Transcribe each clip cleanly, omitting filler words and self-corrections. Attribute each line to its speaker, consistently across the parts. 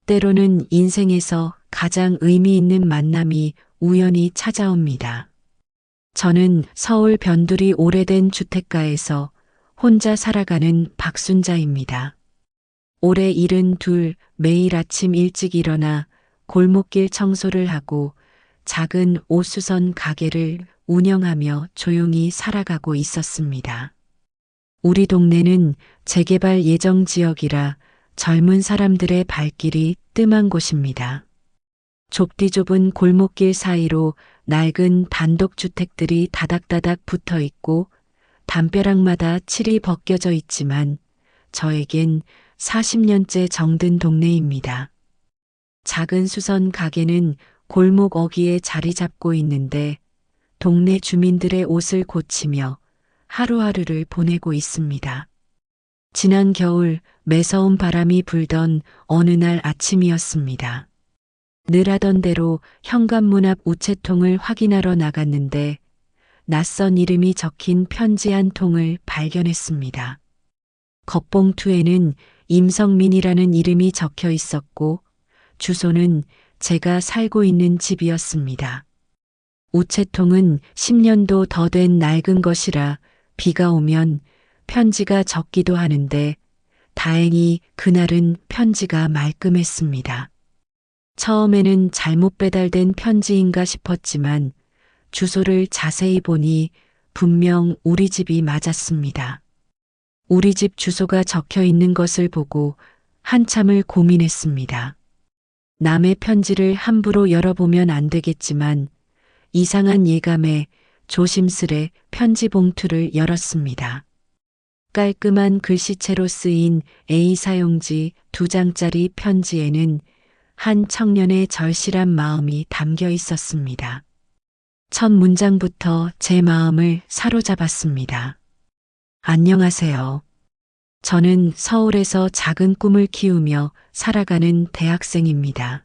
Speaker 1: 때로는 인생에서 가장 의미 있는 만남이 우연히 찾아옵니다. 저는 서울 변두리 오래된 주택가에서 혼자 살아가는 박순자입니다. 올해 72, 매일 아침 일찍 일어나 골목길 청소를 하고 작은 옷수선 가게를 운영하며 조용히 살아가고 있었습니다. 우리 동네는 재개발 예정 지역이라 젊은 사람들의 발길이 뜸한 곳입니다. 좁디 좁은 골목길 사이로 낡은 단독주택들이 다닥다닥 붙어 있고 담벼락마다 칠이 벗겨져 있지만 저에겐 40년째 정든 동네입니다. 작은 수선 가게는 골목 어귀에 자리 잡고 있는데 동네 주민들의 옷을 고치며 하루하루를 보내고 있습니다. 지난 겨울 매서운 바람이 불던 어느 날 아침이었습니다. 늘 하던 대로 현관문 앞 우체통을 확인하러 나갔는데 낯선 이름이 적힌 편지 한 통을 발견했습니다. 겉봉투에는 임성민이라는 이름이 적혀 있었고 주소는 제가 살고 있는 집이었습니다. 우체통은 10년도 더 된 낡은 것이라 비가 오면 편지가 젖기도 하는데 다행히 그날은 편지가 말끔했습니다. 처음에는 잘못 배달된 편지인가 싶었지만 주소를 자세히 보니 분명 우리 집이 맞았습니다. 우리 집 주소가 적혀 있는 것을 보고 한참을 고민했습니다. 남의 편지를 함부로 열어보면 안 되겠지만 이상한 예감에 조심스레 편지 봉투를 열었습니다. 깔끔한 글씨체로 쓰인 A4용지 2장짜리 편지에는 한 청년의 절실한 마음이 담겨 있었습니다. 첫 문장부터 제 마음을 사로잡았습니다. 안녕하세요. 저는 서울에서 작은 꿈을 키우며 살아가는 대학생입니다.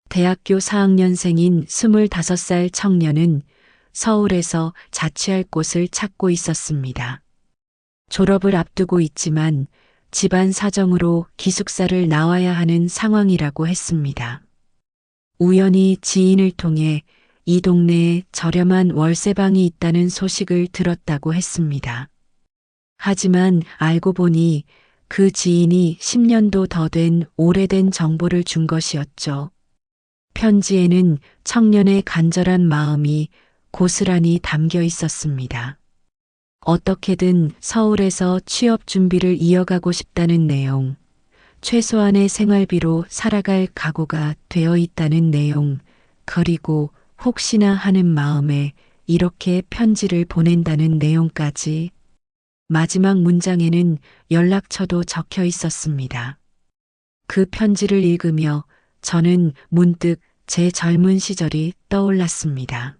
Speaker 1: 대학교 4학년생인 25살 청년은 서울에서 자취할 곳을 찾고 있었습니다. 졸업을 앞두고 있지만 집안 사정으로 기숙사를 나와야 하는 상황이라고 했습니다. 우연히 지인을 통해 이 동네에 저렴한 월세방이 있다는 소식을 들었다고 했습니다. 하지만 알고 보니 그 지인이 10년도 더 된 오래된 정보를 준 것이었죠. 편지에는 청년의 간절한 마음이 고스란히 담겨 있었습니다. 어떻게든 서울에서 취업 준비를 이어가고 싶다는 내용, 최소한의 생활비로 살아갈 각오가 되어 있다는 내용, 그리고 혹시나 하는 마음에 이렇게 편지를 보낸다는 내용까지. 마지막 문장에는 연락처도 적혀 있었습니다. 그 편지를 읽으며 저는 문득 제 젊은 시절이 떠올랐습니다.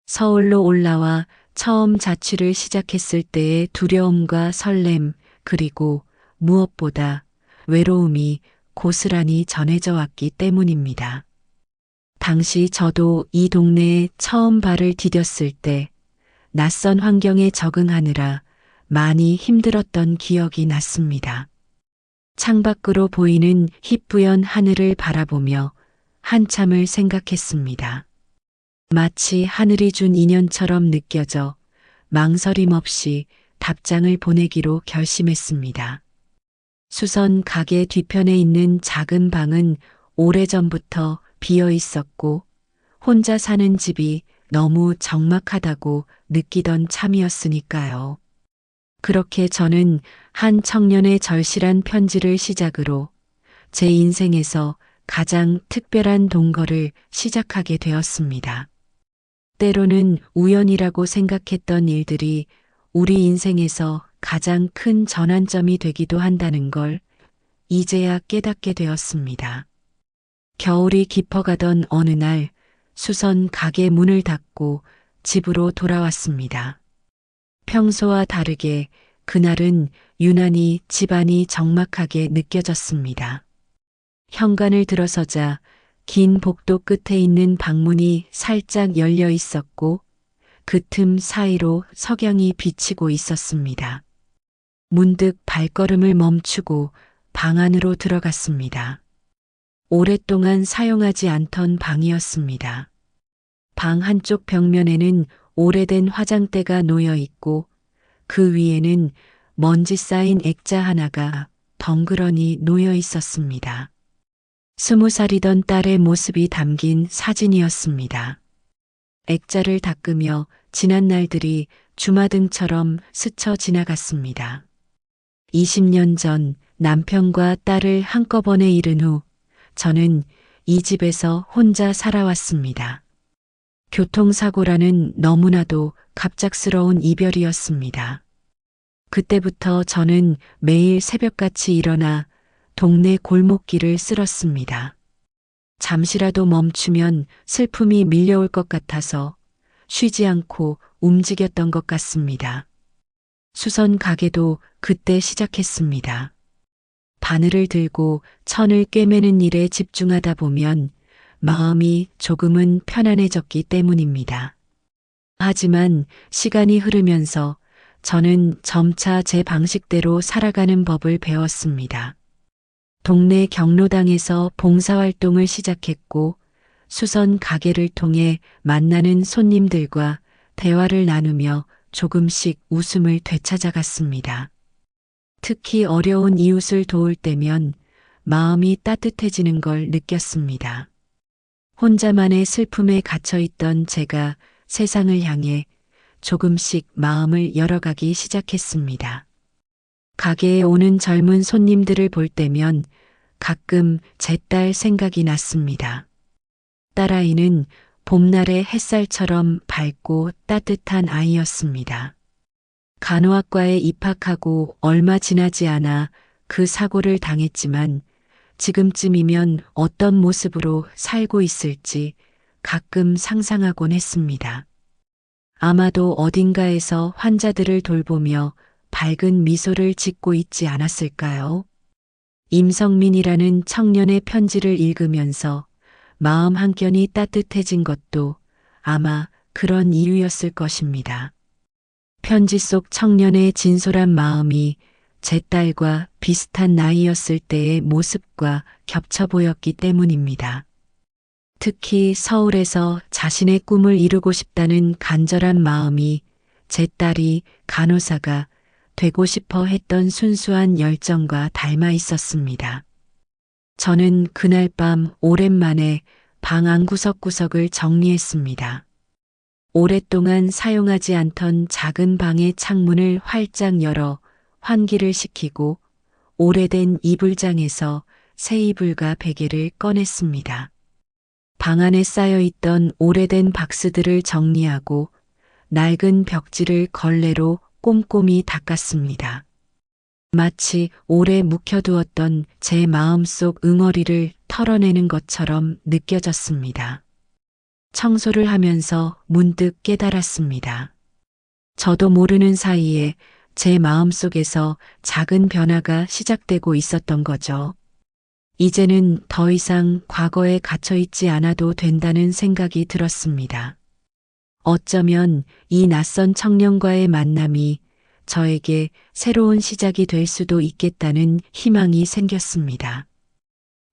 Speaker 1: 서울로 올라와 처음 자취를 시작했을 때의 두려움과 설렘, 그리고 무엇보다 외로움이 고스란히 전해져 왔기 때문입니다. 당시 저도 이 동네에 처음 발을 디뎠을 때 낯선 환경에 적응하느라 많이 힘들었던 기억이 났습니다. 창밖으로 보이는 희뿌연 하늘을 바라보며 한참을 생각했습니다. 마치 하늘이 준 인연처럼 느껴져 망설임 없이 답장을 보내기로 결심했습니다. 수선 가게 뒤편에 있는 작은 방은 오래전부터 비어 있었고 혼자 사는 집이 너무 적막하다고 느끼던 참이었으니까요. 그렇게 저는 한 청년의 절실한 편지를 시작으로 제 인생에서 가장 특별한 동거를 시작하게 되었습니다. 때로는 우연이라고 생각했던 일들이 우리 인생에서 가장 큰 전환점이 되기도 한다는 걸 이제야 깨닫게 되었습니다. 겨울이 깊어가던 어느 날 수선 가게 문을 닫고 집으로 돌아왔습니다. 평소와 다르게 그날은 유난히 집안이 적막하게 느껴졌습니다. 현관을 들어서자 긴 복도 끝에 있는 방문이 살짝 열려 있었고 그 틈 사이로 석양이 비치고 있었습니다. 문득 발걸음을 멈추고 방 안으로 들어갔습니다. 오랫동안 사용하지 않던 방이었습니다. 방 한쪽 벽면에는 오래된 화장대가 놓여 있고 그 위에는 먼지 쌓인 액자 하나가 덩그러니 놓여 있었습니다. 20살이던 딸의 모습이 담긴 사진이었습니다. 액자를 닦으며 지난 날들이 주마등처럼 스쳐 지나갔습니다. 20년 전 남편과 딸을 한꺼번에 잃은 후 저는 이 집에서 혼자 살아왔습니다. 교통사고라는 너무나도 갑작스러운 이별이었습니다. 그때부터 저는 매일 새벽같이 일어나 동네 골목길을 쓸었습니다. 잠시라도 멈추면 슬픔이 밀려올 것 같아서 쉬지 않고 움직였던 것 같습니다. 수선 가게도 그때 시작했습니다. 바늘을 들고 천을 꿰매는 일에 집중하다 보면 마음이 조금은 편안해졌기 때문입니다. 하지만 시간이 흐르면서 저는 점차 제 방식대로 살아가는 법을 배웠습니다. 동네 경로당에서 봉사활동을 시작했고 수선 가게를 통해 만나는 손님들과 대화를 나누며 조금씩 웃음을 되찾아갔습니다. 특히 어려운 이웃을 도울 때면 마음이 따뜻해지는 걸 느꼈습니다. 혼자만의 슬픔에 갇혀있던 제가 세상을 향해 조금씩 마음을 열어가기 시작했습니다. 가게에 오는 젊은 손님들을 볼 때면 가끔 제 딸 생각이 났습니다. 딸아이는 봄날의 햇살처럼 밝고 따뜻한 아이였습니다. 간호학과에 입학하고 얼마 지나지 않아 그 사고를 당했지만 지금쯤이면 어떤 모습으로 살고 있을지 가끔 상상하곤 했습니다. 아마도 어딘가에서 환자들을 돌보며 밝은 미소를 짓고 있지 않았을까요? 임성민이라는 청년의 편지를 읽으면서 마음 한켠이 따뜻해진 것도 아마 그런 이유였을 것입니다. 편지 속 청년의 진솔한 마음이 제 딸과 비슷한 나이였을 때의 모습과 겹쳐 보였기 때문입니다. 특히 서울에서 자신의 꿈을 이루고 싶다는 간절한 마음이 제 딸이 간호사가 되고 싶어 했던 순수한 열정과 닮아 있었습니다. 저는 그날 밤 오랜만에 방 안 구석구석을 정리했습니다. 오랫동안 사용하지 않던 작은 방의 창문을 활짝 열어 환기를 시키고 오래된 이불장에서 새 이불과 베개를 꺼냈습니다. 방 안에 쌓여있던 오래된 박스들을 정리하고 낡은 벽지를 걸레로 꼼꼼히 닦았습니다. 마치 오래 묵혀두었던 제 마음속 응어리를 털어내는 것처럼 느껴졌습니다. 청소를 하면서 문득 깨달았습니다. 저도 모르는 사이에 제 마음속에서 작은 변화가 시작되고 있었던 거죠. 이제는 더 이상 과거에 갇혀 있지 않아도 된다는 생각이 들었습니다. 어쩌면 이 낯선 청년과의 만남이 저에게 새로운 시작이 될 수도 있겠다는 희망이 생겼습니다.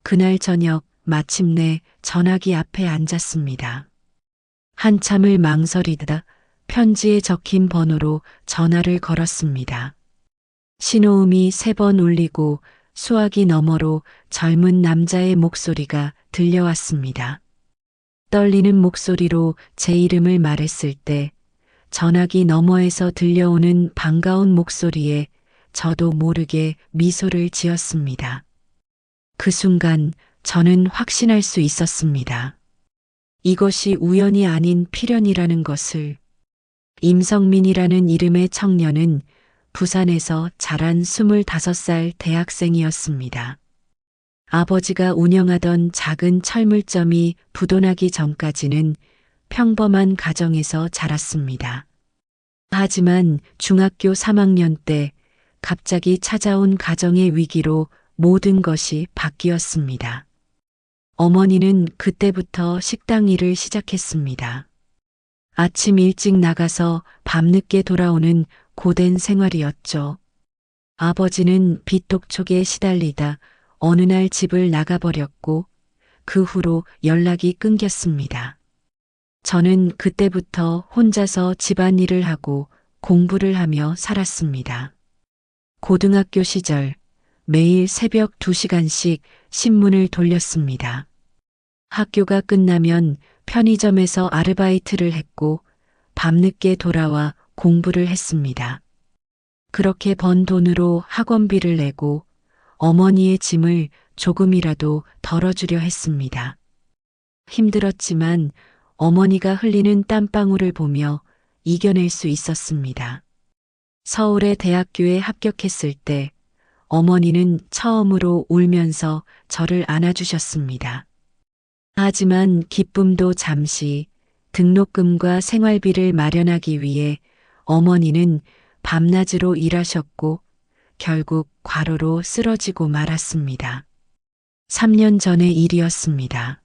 Speaker 1: 그날 저녁 마침내 전화기 앞에 앉았습니다. 한참을 망설이다 편지에 적힌 번호로 전화를 걸었습니다. 신호음이 3번 울리고 수화기 너머로 젊은 남자의 목소리가 들려왔습니다. 떨리는 목소리로 제 이름을 말했을 때 전화기 너머에서 들려오는 반가운 목소리에 저도 모르게 미소를 지었습니다. 그 순간 저는 확신할 수 있었습니다. 이것이 우연이 아닌 필연이라는 것을. 임성민이라는 이름의 청년은 부산에서 자란 25살 대학생이었습니다. 아버지가 운영하던 작은 철물점이 부도나기 전까지는 평범한 가정에서 자랐습니다. 하지만 중학교 3학년 때 갑자기 찾아온 가정의 위기로 모든 것이 바뀌었습니다. 어머니는 그때부터 식당 일을 시작했습니다. 아침 일찍 나가서 밤늦게 돌아오는 고된 생활이었죠. 아버지는 빚독촉에 시달리다 어느 날 집을 나가버렸고 그 후로 연락이 끊겼습니다. 저는 그때부터 혼자서 집안일을 하고 공부를 하며 살았습니다. 고등학교 시절 매일 새벽 2시간씩 신문을 돌렸습니다. 학교가 끝나면 편의점에서 아르바이트를 했고 밤늦게 돌아와 공부를 했습니다. 그렇게 번 돈으로 학원비를 내고 어머니의 짐을 조금이라도 덜어주려 했습니다. 힘들었지만 어머니가 흘리는 땀방울을 보며 이겨낼 수 있었습니다. 서울의 대학교에 합격했을 때 어머니는 처음으로 울면서 저를 안아주셨습니다. 하지만 기쁨도 잠시 등록금과 생활비를 마련하기 위해 어머니는 밤낮으로 일하셨고 결국 과로로 쓰러지고 말았습니다. 3년 전의 일이었습니다.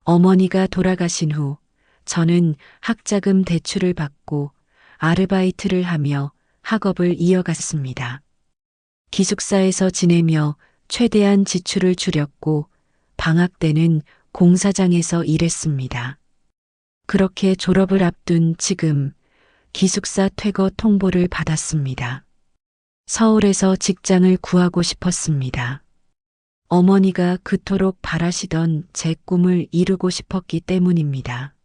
Speaker 1: 어머니가 돌아가신 후 저는 학자금 대출을 받고 아르바이트를 하며 학업을 이어갔습니다. 기숙사에서 지내며 최대한 지출을 줄였고 방학 때는 공사장에서 일했습니다. 그렇게 졸업을 앞둔 지금 기숙사 퇴거 통보를 받았습니다. 서울에서 직장을 구하고 싶었습니다. 어머니가 그토록 바라시던 제 꿈을 이루고 싶었기 때문입니다.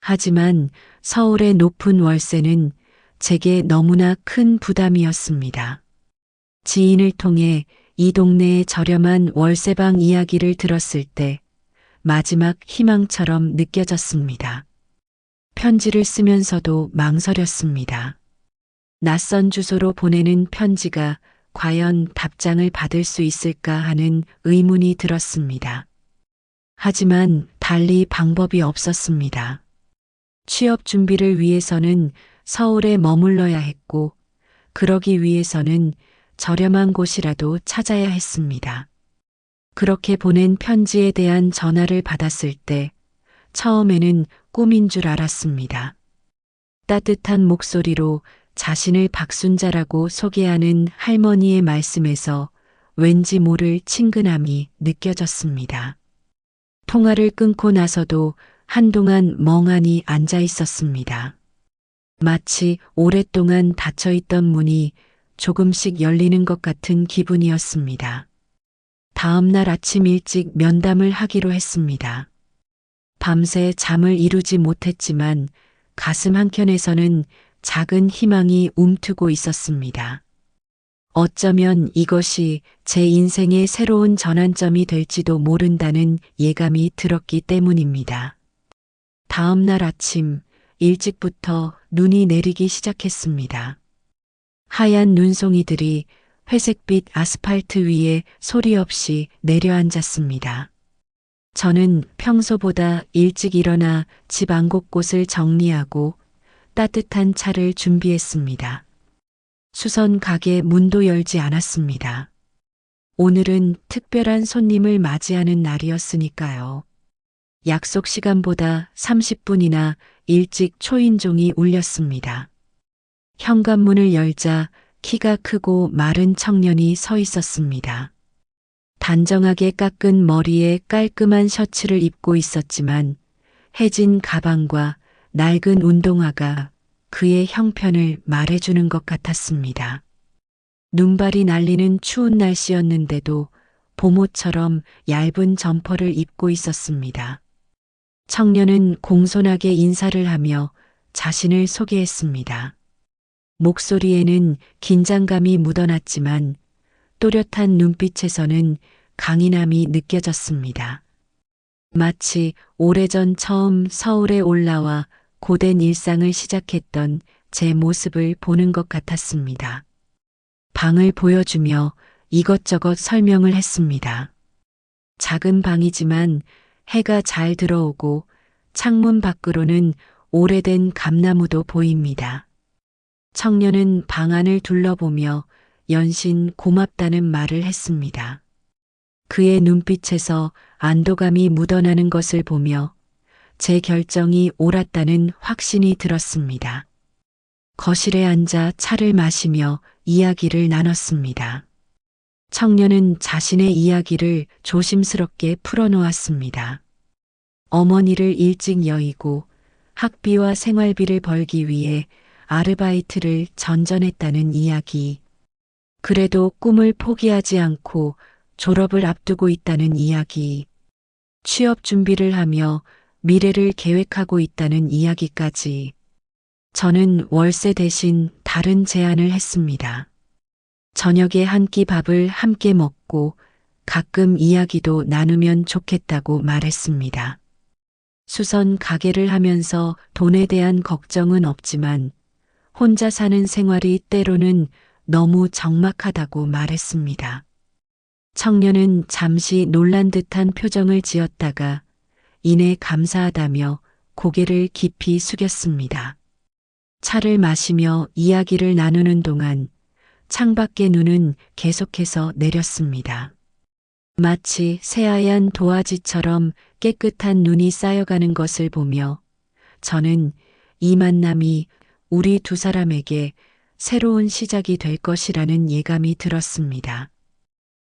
Speaker 1: 하지만 서울의 높은 월세는 제게 너무나 큰 부담이었습니다. 지인을 통해 이 동네의 저렴한 월세방 이야기를 들었을 때 마지막 희망처럼 느껴졌습니다. 편지를 쓰면서도 망설였습니다. 낯선 주소로 보내는 편지가 과연 답장을 받을 수 있을까 하는 의문이 들었습니다. 하지만 달리 방법이 없었습니다. 취업 준비를 위해서는 서울에 머물러야 했고, 그러기 위해서는 저렴한 곳이라도 찾아야 했습니다. 그렇게 보낸 편지에 대한 전화를 받았을 때 처음에는 꿈인 줄 알았습니다. 따뜻한 목소리로 자신을 박순자라고 소개하는 할머니의 말씀에서 왠지 모를 친근함이 느껴졌습니다. 통화를 끊고 나서도 한동안 멍하니 앉아 있었습니다. 마치 오랫동안 닫혀있던 문이 조금씩 열리는 것 같은 기분이었습니다. 다음 날 아침 일찍 면담을 하기로 했습니다. 밤새 잠을 이루지 못했지만 가슴 한켠에서는 작은 희망이 움트고 있었습니다. 어쩌면 이것이 제 인생의 새로운 전환점이 될지도 모른다는 예감이 들었기 때문입니다. 다음 날 아침 일찍부터 눈이 내리기 시작했습니다. 하얀 눈송이들이 회색빛 아스팔트 위에 소리 없이 내려앉았습니다. 저는 평소보다 일찍 일어나 집 안 곳곳을 정리하고 따뜻한 차를 준비했습니다. 수선 가게 문도 열지 않았습니다. 오늘은 특별한 손님을 맞이하는 날이었으니까요. 약속 시간보다 30분이나 일찍 초인종이 울렸습니다. 현관문을 열자 키가 크고 마른 청년이 서 있었습니다. 단정하게 깎은 머리에 깔끔한 셔츠를 입고 있었지만 해진 가방과 낡은 운동화가 그의 형편을 말해주는 것 같았습니다. 눈발이 날리는 추운 날씨였는데도 봄옷처럼 얇은 점퍼를 입고 있었습니다. 청년은 공손하게 인사를 하며 자신을 소개했습니다. 목소리에는 긴장감이 묻어났지만 또렷한 눈빛에서는 강인함이 느껴졌습니다. 마치 오래전 처음 서울에 올라와 고된 일상을 시작했던 제 모습을 보는 것 같았습니다. 방을 보여주며 이것저것 설명을 했습니다. 작은 방이지만 해가 잘 들어오고 창문 밖으로는 오래된 감나무도 보입니다. 청년은 방 안을 둘러보며 연신 고맙다는 말을 했습니다. 그의 눈빛에서 안도감이 묻어나는 것을 보며 제 결정이 옳았다는 확신이 들었습니다. 거실에 앉아 차를 마시며 이야기를 나눴습니다. 청년은 자신의 이야기를 조심스럽게 풀어놓았습니다. 어머니를 일찍 여의고 학비와 생활비를 벌기 위해 아르바이트를 전전했다는 이야기. 그래도 꿈을 포기하지 않고 졸업을 앞두고 있다는 이야기. 취업 준비를 하며 미래를 계획하고 있다는 이야기까지. 저는 월세 대신 다른 제안을 했습니다. 저녁에 한 끼 밥을 함께 먹고 가끔 이야기도 나누면 좋겠다고 말했습니다. 수선 가게를 하면서 돈에 대한 걱정은 없지만 혼자 사는 생활이 때로는 너무 적막하다고 말했습니다. 청년은 잠시 놀란 듯한 표정을 지었다가 이내 감사하다며 고개를 깊이 숙였습니다. 차를 마시며 이야기를 나누는 동안 창밖의 눈은 계속해서 내렸습니다. 마치 새하얀 도화지처럼 깨끗한 눈이 쌓여가는 것을 보며 저는 이 만남이 우리 두 사람에게 새로운 시작이 될 것이라는 예감이 들었습니다.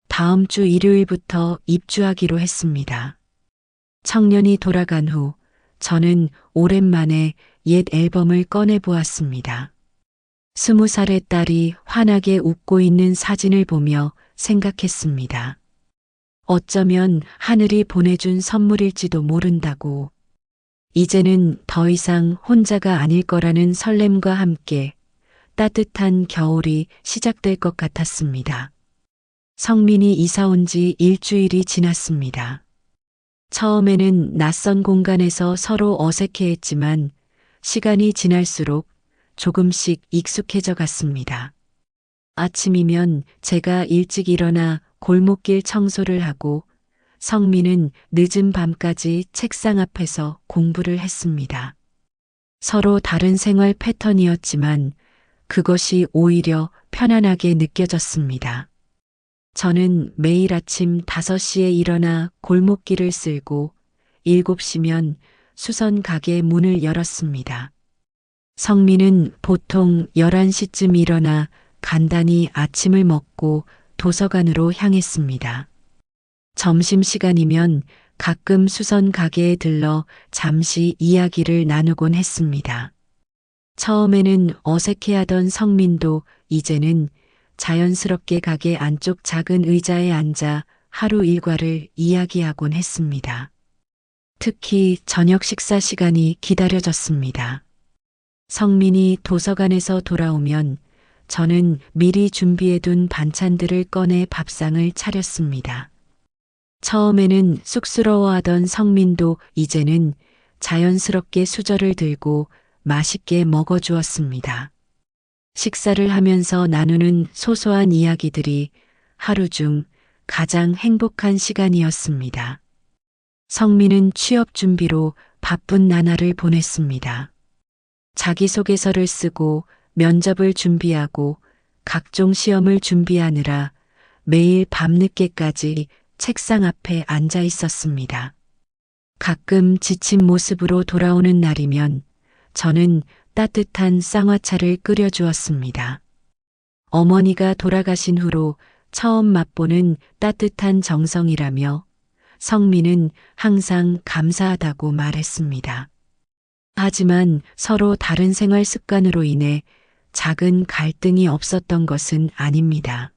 Speaker 1: 다음 주 일요일부터 입주하기로 했습니다. 청년이 돌아간 후 저는 오랜만에 옛 앨범을 꺼내 보았습니다. 20살의 딸이 환하게 웃고 있는 사진을 보며 생각했습니다. 어쩌면 하늘이 보내준 선물일지도 모른다고. 이제는 더 이상 혼자가 아닐 거라는 설렘과 함께 따뜻한 겨울이 시작될 것 같았습니다. 성민이 이사 온 지 일주일이 지났습니다. 처음에는 낯선 공간에서 서로 어색해했지만 시간이 지날수록 조금씩 익숙해져 갔습니다. 아침이면 제가 일찍 일어나 골목길 청소를 하고 성민은 늦은 밤까지 책상 앞에서 공부를 했습니다. 서로 다른 생활 패턴이었지만 그것이 오히려 편안하게 느껴졌습니다. 저는 매일 아침 5시에 일어나 골목길을 쓸고 7시면 수선 가게 문을 열었습니다. 성민은 보통 11시쯤 일어나 간단히 아침을 먹고 도서관으로 향했습니다. 점심시간이면 가끔 수선 가게에 들러 잠시 이야기를 나누곤 했습니다. 처음에는 어색해하던 성민도 이제는 자연스럽게 가게 안쪽 작은 의자에 앉아 하루 일과를 이야기하곤 했습니다. 특히 저녁 식사 시간이 기다려졌습니다. 성민이 도서관에서 돌아오면 저는 미리 준비해둔 반찬들을 꺼내 밥상을 차렸습니다. 처음에는 쑥스러워하던 성민도 이제는 자연스럽게 수저를 들고 맛있게 먹어주었습니다. 식사를 하면서 나누는 소소한 이야기들이 하루 중 가장 행복한 시간이었습니다. 성민은 취업 준비로 바쁜 나날을 보냈습니다. 자기소개서를 쓰고 면접을 준비하고 각종 시험을 준비하느라 매일 밤늦게까지 책상 앞에 앉아 있었습니다. 가끔 지친 모습으로 돌아오는 날이면 저는 따뜻한 쌍화차를 끓여주었습니다. 어머니가 돌아가신 후로 처음 맛보는 따뜻한 정성이라며 성민은 항상 감사하다고 말했습니다. 하지만 서로 다른 생활 습관으로 인해 작은 갈등이 없었던 것은 아닙니다.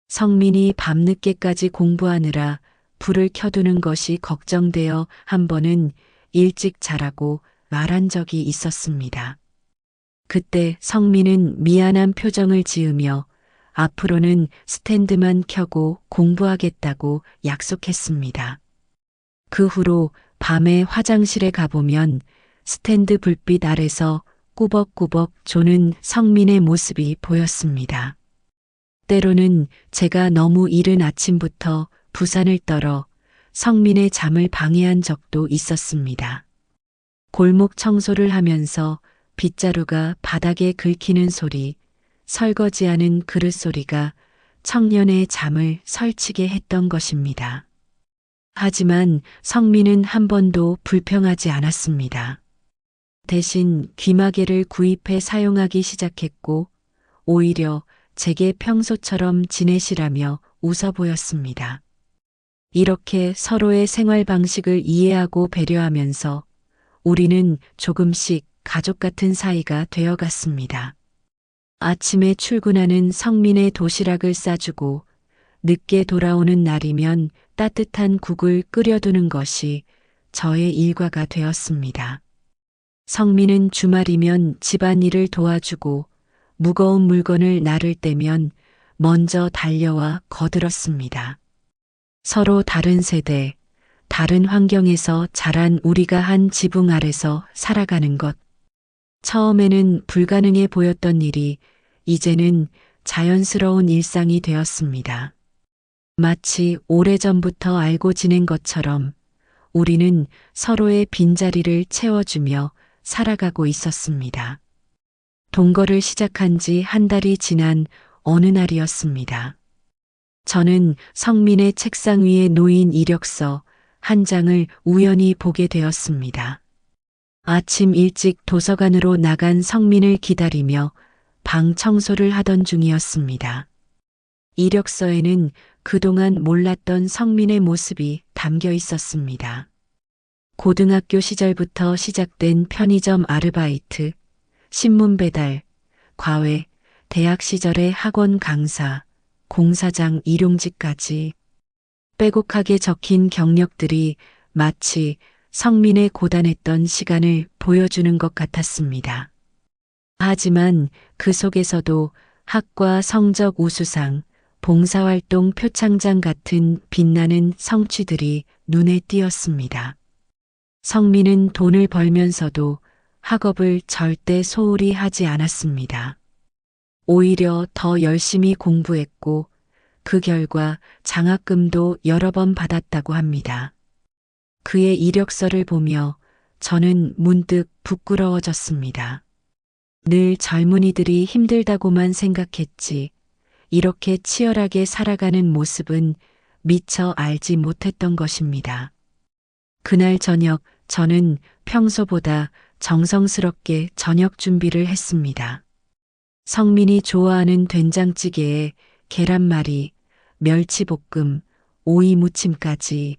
Speaker 1: 성민이 밤늦게까지 공부하느라 불을 켜두는 것이 걱정되어 한 번은 일찍 자라고 말한 적이 있었습니다. 그때 성민은 미안한 표정을 지으며 앞으로는 스탠드만 켜고 공부하겠다고 약속했습니다. 그 후로 밤에 화장실에 가보면 스탠드 불빛 아래서 꾸벅꾸벅 조는 성민의 모습이 보였습니다. 때로는 제가 너무 이른 아침부터 부산을 떨어 성민의 잠을 방해한 적도 있었습니다. 골목 청소를 하면서 빗자루가 바닥에 긁히는 소리, 설거지하는 그릇 소리가 청년의 잠을 설치게 했던 것입니다. 하지만 성민은 한 번도 불평하지 않았습니다. 대신 귀마개를 구입해 사용하기 시작했고 오히려 제게 평소처럼 지내시라며 웃어 보였습니다. 이렇게 서로의 생활 방식을 이해하고 배려하면서 우리는 조금씩 가족 같은 사이가 되어갔습니다. 아침에 출근하는 성민의 도시락을 싸주고 늦게 돌아오는 날이면 따뜻한 국을 끓여두는 것이 저의 일과가 되었습니다. 성민은 주말이면 집안일을 도와주고 무거운 물건을 나를 때면 먼저 달려와 거들었습니다. 서로 다른 세대, 다른 환경에서 자란 우리가 한 지붕 아래서 살아가는 것. 처음에는 불가능해 보였던 일이 이제는 자연스러운 일상이 되었습니다. 마치 오래전부터 알고 지낸 것처럼 우리는 서로의 빈자리를 채워주며 살아가고 있었습니다. 동거를 시작한 지 한 달이 지난 어느 날이었습니다. 저는 성민의 책상 위에 놓인 이력서 한 장을 우연히 보게 되었습니다. 아침 일찍 도서관으로 나간 성민을 기다리며 방 청소를 하던 중이었습니다. 이력서에는 그동안 몰랐던 성민의 모습이 담겨 있었습니다. 고등학교 시절부터 시작된 편의점 아르바이트, 신문 배달, 과외, 대학 시절의 학원 강사, 공사장 일용직까지 빼곡하게 적힌 경력들이 마치 성민의 고단했던 시간을 보여주는 것 같았습니다. 하지만 그 속에서도 학과 성적 우수상, 봉사활동 표창장 같은 빛나는 성취들이 눈에 띄었습니다. 성민은 돈을 벌면서도 학업을 절대 소홀히 하지 않았습니다. 오히려 더 열심히 공부했고 그 결과 장학금도 여러 번 받았다고 합니다. 그의 이력서를 보며 저는 문득 부끄러워졌습니다. 늘 젊은이들이 힘들다고만 생각했지 이렇게 치열하게 살아가는 모습은 미처 알지 못했던 것입니다. 그날 저녁 저는 평소보다 정성스럽게 저녁 준비를 했습니다. 성민이 좋아하는 된장찌개에 계란말이, 멸치볶음, 오이 무침까지.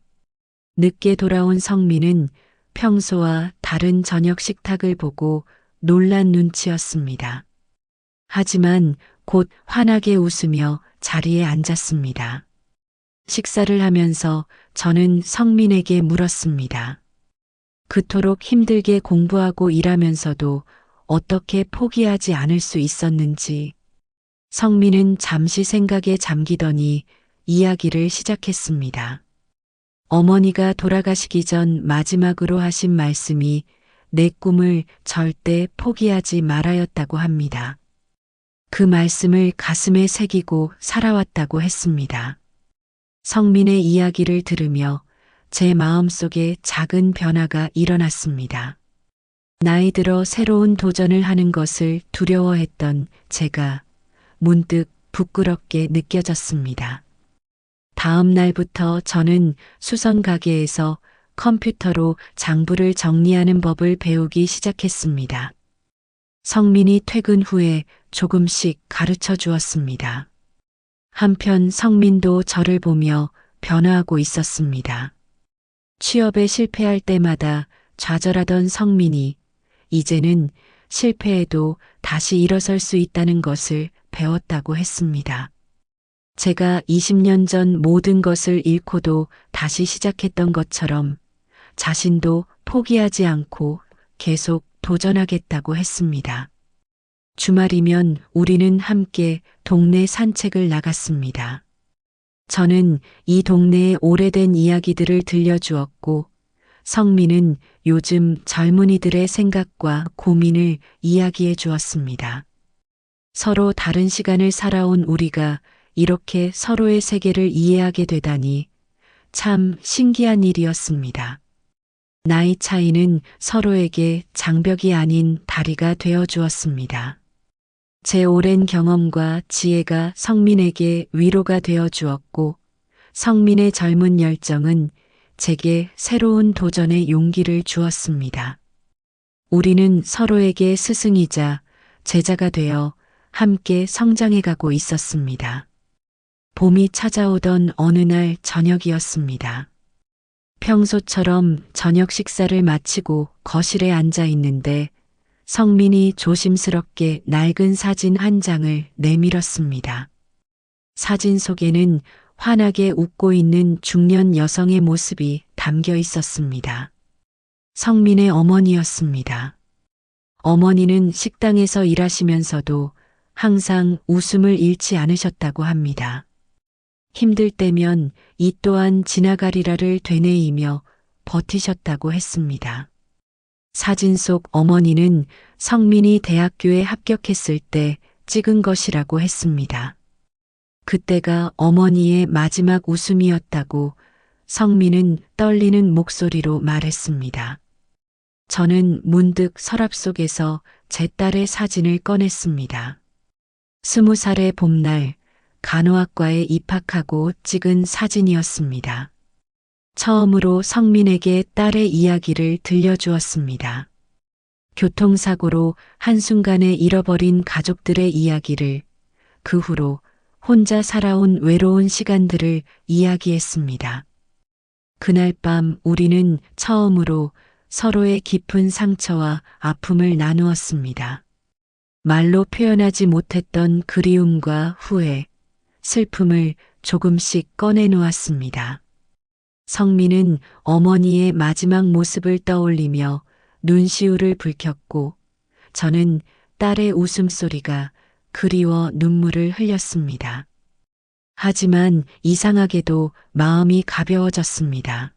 Speaker 1: 늦게 돌아온 성민은 평소와 다른 저녁 식탁을 보고 놀란 눈치였습니다. 하지만 곧 환하게 웃으며 자리에 앉았습니다. 식사를 하면서 저는 성민에게 물었습니다. 그토록 힘들게 공부하고 일하면서도 어떻게 포기하지 않을 수 있었는지. 성민은 잠시 생각에 잠기더니 이야기를 시작했습니다. 어머니가 돌아가시기 전 마지막으로 하신 말씀이 내 꿈을 절대 포기하지 말아였다고 합니다. 그 말씀을 가슴에 새기고 살아왔다고 했습니다. 성민의 이야기를 들으며 제 마음속에 작은 변화가 일어났습니다. 나이 들어 새로운 도전을 하는 것을 두려워했던 제가 문득 부끄럽게 느껴졌습니다. 다음 날부터 저는 수선 가게에서 컴퓨터로 장부를 정리하는 법을 배우기 시작했습니다. 성민이 퇴근 후에 조금씩 가르쳐 주었습니다. 한편 성민도 저를 보며 변화하고 있었습니다. 취업에 실패할 때마다 좌절하던 성민이 이제는 실패해도 다시 일어설 수 있다는 것을 배웠다고 했습니다. 제가 20년 전 모든 것을 잃고도 다시 시작했던 것처럼 자신도 포기하지 않고 계속 도전하겠다고 했습니다. 주말이면 우리는 함께 동네 산책을 나갔습니다. 저는 이 동네의 오래된 이야기들을 들려주었고 성민은 요즘 젊은이들의 생각과 고민을 이야기해 주었습니다. 서로 다른 시간을 살아온 우리가 이렇게 서로의 세계를 이해하게 되다니 참 신기한 일이었습니다. 나이 차이는 서로에게 장벽이 아닌 다리가 되어 주었습니다. 제 오랜 경험과 지혜가 성민에게 위로가 되어 주었고 성민의 젊은 열정은 제게 새로운 도전의 용기를 주었습니다. 우리는 서로에게 스승이자 제자가 되어 함께 성장해가고 있었습니다. 봄이 찾아오던 어느 날 저녁이었습니다. 평소처럼 저녁 식사를 마치고 거실에 앉아 있는데 성민이 조심스럽게 낡은 사진 한 장을 내밀었습니다. 사진 속에는 환하게 웃고 있는 중년 여성의 모습이 담겨 있었습니다. 성민의 어머니였습니다. 어머니는 식당에서 일하시면서도 항상 웃음을 잃지 않으셨다고 합니다. 힘들 때면 이 또한 지나가리라를 되뇌이며 버티셨다고 했습니다. 사진 속 어머니는 성민이 대학교에 합격했을 때 찍은 것이라고 했습니다. 그때가 어머니의 마지막 웃음이었다고 성민은 떨리는 목소리로 말했습니다. 저는 문득 서랍 속에서 제 딸의 사진을 꺼냈습니다. 20살의 봄날 간호학과에 입학하고 찍은 사진이었습니다. 처음으로 성민에게 딸의 이야기를 들려주었습니다. 교통사고로 한순간에 잃어버린 가족들의 이야기를, 그 후로 혼자 살아온 외로운 시간들을 이야기했습니다. 그날 밤 우리는 처음으로 서로의 깊은 상처와 아픔을 나누었습니다. 말로 표현하지 못했던 그리움과 후회, 슬픔을 조금씩 꺼내놓았습니다. 성민은 어머니의 마지막 모습을 떠올리며 눈시울을 붉혔고 저는 딸의 웃음소리가 그리워 눈물을 흘렸습니다. 하지만 이상하게도 마음이 가벼워졌습니다.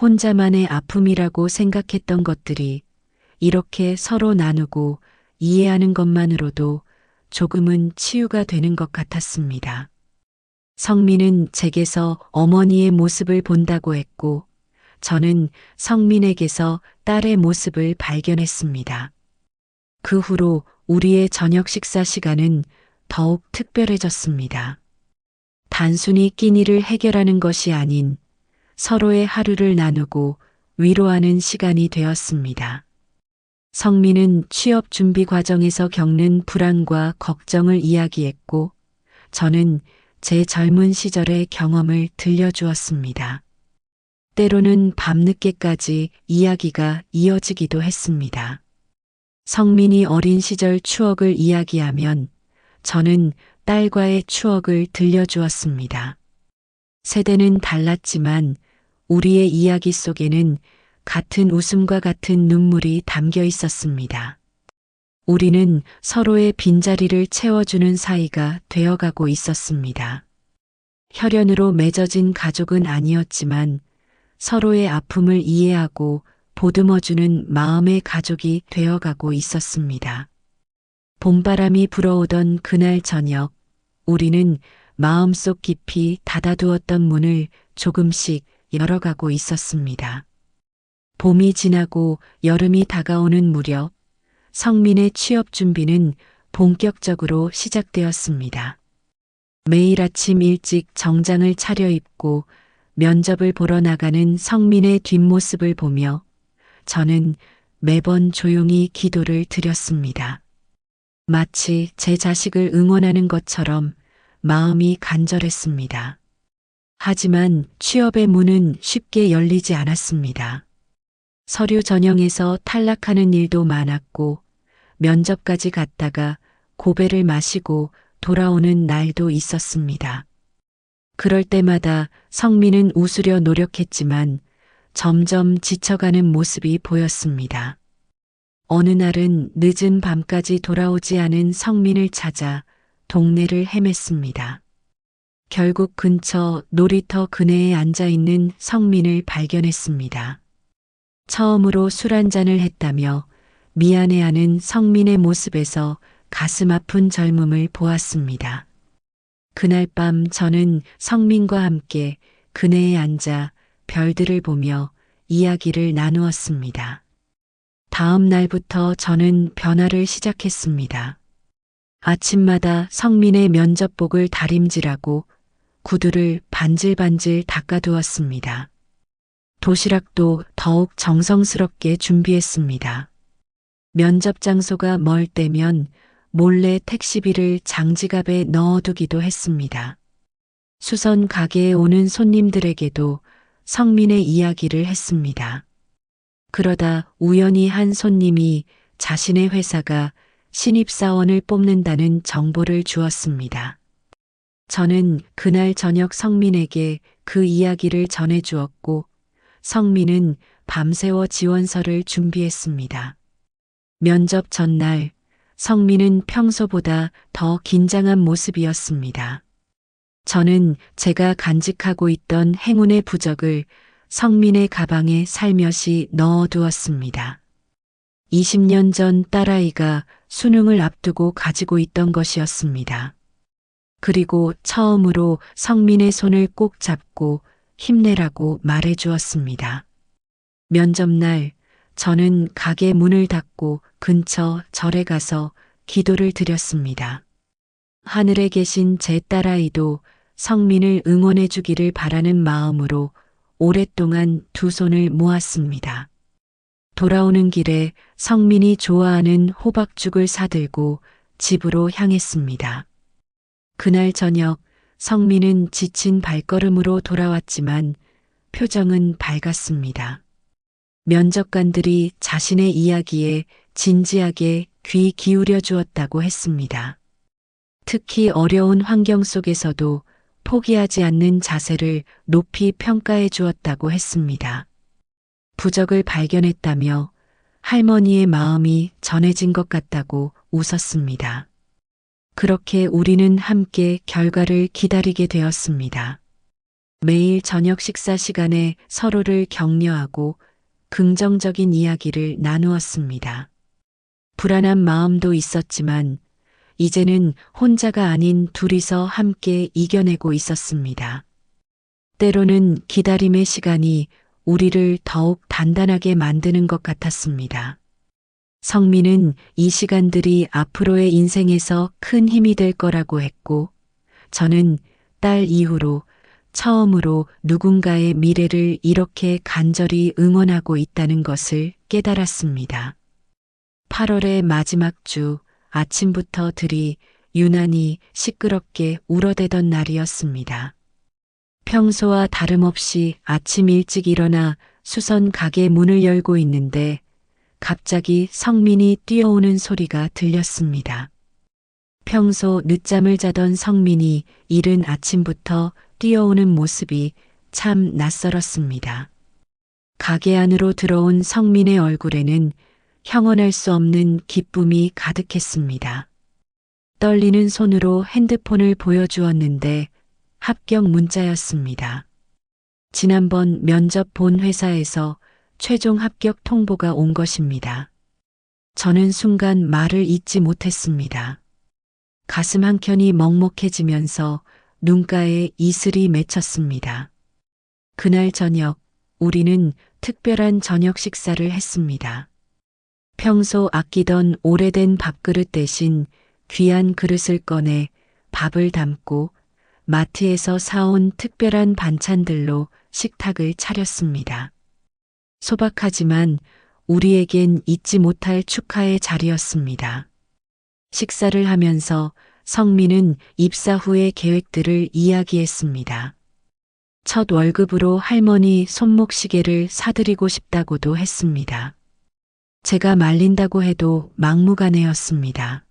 Speaker 1: 혼자만의 아픔이라고 생각했던 것들이 이렇게 서로 나누고 이해하는 것만으로도 조금은 치유가 되는 것 같았습니다. 성민은 제게서 어머니의 모습을 본다고 했고 저는 성민에게서 딸의 모습을 발견했습니다. 그 후로 우리의 저녁 식사 시간은 더욱 특별해졌습니다. 단순히 끼니를 해결하는 것이 아닌 서로의 하루를 나누고 위로하는 시간이 되었습니다. 성민은 취업 준비 과정에서 겪는 불안과 걱정을 이야기했고 저는 제 젊은 시절의 경험을 들려주었습니다. 때로는 밤늦게까지 이야기가 이어지기도 했습니다. 성민이 어린 시절 추억을 이야기하면 저는 딸과의 추억을 들려주었습니다. 세대는 달랐지만 우리의 이야기 속에는 같은 웃음과 같은 눈물이 담겨 있었습니다. 우리는 서로의 빈자리를 채워주는 사이가 되어가고 있었습니다. 혈연으로 맺어진 가족은 아니었지만 서로의 아픔을 이해하고 보듬어주는 마음의 가족이 되어가고 있었습니다. 봄바람이 불어오던 그날 저녁, 우리는 마음속 깊이 닫아두었던 문을 조금씩 열어가고 있었습니다. 봄이 지나고 여름이 다가오는 무렵, 성민의 취업 준비는 본격적으로 시작되었습니다. 매일 아침 일찍 정장을 차려입고 면접을 보러 나가는 성민의 뒷모습을 보며 저는 매번 조용히 기도를 드렸습니다. 마치 제 자식을 응원하는 것처럼 마음이 간절했습니다. 하지만 취업의 문은 쉽게 열리지 않았습니다. 서류 전형에서 탈락하는 일도 많았고 면접까지 갔다가 고배를 마시고 돌아오는 날도 있었습니다. 그럴 때마다 성민은 웃으려 노력했지만 점점 지쳐가는 모습이 보였습니다. 어느 날은 늦은 밤까지 돌아오지 않은 성민을 찾아 동네를 헤맸습니다. 결국 근처 놀이터 그네에 앉아있는 성민을 발견했습니다. 처음으로 술 한잔을 했다며 미안해하는 성민의 모습에서 가슴 아픈 젊음을 보았습니다. 그날 밤 저는 성민과 함께 그네에 앉아 별들을 보며 이야기를 나누었습니다. 다음 날부터 저는 변화를 시작했습니다. 아침마다 성민의 면접복을 다림질하고 구두를 반질반질 닦아두었습니다. 도시락도 더욱 정성스럽게 준비했습니다. 면접 장소가 멀 때면 몰래 택시비를 장지갑에 넣어두기도 했습니다. 수선 가게에 오는 손님들에게도 성민의 이야기를 했습니다. 그러다 우연히 한 손님이 자신의 회사가 신입사원을 뽑는다는 정보를 주었습니다. 저는 그날 저녁 성민에게 그 이야기를 전해주었고 성민은 밤새워 지원서를 준비했습니다. 면접 전날 성민은 평소보다 더 긴장한 모습이었습니다. 저는 제가 간직하고 있던 행운의 부적을 성민의 가방에 살며시 넣어두었습니다. 20년 전 딸아이가 수능을 앞두고 가지고 있던 것이었습니다. 그리고 처음으로 성민의 손을 꼭 잡고 힘내라고 말해주었습니다. 면접날 저는 가게 문을 닫고 근처 절에 가서 기도를 드렸습니다. 하늘에 계신 제 딸아이도 성민을 응원해 주기를 바라는 마음으로 오랫동안 두 손을 모았습니다. 돌아오는 길에 성민이 좋아하는 호박죽을 사들고 집으로 향했습니다. 그날 저녁 성민은 지친 발걸음으로 돌아왔지만 표정은 밝았습니다. 면접관들이 자신의 이야기에 진지하게 귀 기울여 주었다고 했습니다. 특히 어려운 환경 속에서도 포기하지 않는 자세를 높이 평가해 주었다고 했습니다. 부적을 발견했다며 할머니의 마음이 전해진 것 같다고 웃었습니다. 그렇게 우리는 함께 결과를 기다리게 되었습니다. 매일 저녁 식사 시간에 서로를 격려하고 긍정적인 이야기를 나누었습니다. 불안한 마음도 있었지만 이제는 혼자가 아닌 둘이서 함께 이겨내고 있었습니다. 때로는 기다림의 시간이 우리를 더욱 단단하게 만드는 것 같았습니다. 성민은 이 시간들이 앞으로의 인생에서 큰 힘이 될 거라고 했고, 저는 딸 이후로 처음으로 누군가의 미래를 이렇게 간절히 응원하고 있다는 것을 깨달았습니다. 8월의 마지막 주 아침부터 들이 유난히 시끄럽게 울어대던 날이었습니다. 평소와 다름없이 아침 일찍 일어나 수선 가게 문을 열고 있는데 갑자기 성민이 뛰어오는 소리가 들렸습니다. 평소 늦잠을 자던 성민이 이른 아침부터 뛰어오는 모습이 참 낯설었습니다. 가게 안으로 들어온 성민의 얼굴에는 형언할 수 없는 기쁨이 가득했습니다. 떨리는 손으로 핸드폰을 보여주었는데 합격 문자였습니다. 지난번 면접 본 회사에서 최종 합격 통보가 온 것입니다. 저는 순간 말을 잇지 못했습니다. 가슴 한켠이 먹먹해지면서 눈가에 이슬이 맺혔습니다. 그날 저녁 우리는 특별한 저녁 식사를 했습니다. 평소 아끼던 오래된 밥그릇 대신 귀한 그릇을 꺼내 밥을 담고 마트에서 사온 특별한 반찬들로 식탁을 차렸습니다. 소박하지만 우리에겐 잊지 못할 축하의 자리였습니다. 식사를 하면서 성민은 입사 후의 계획들을 이야기했습니다. 첫 월급으로 할머니 손목시계를 사드리고 싶다고도 했습니다. 제가 말린다고 해도 막무가내였습니다.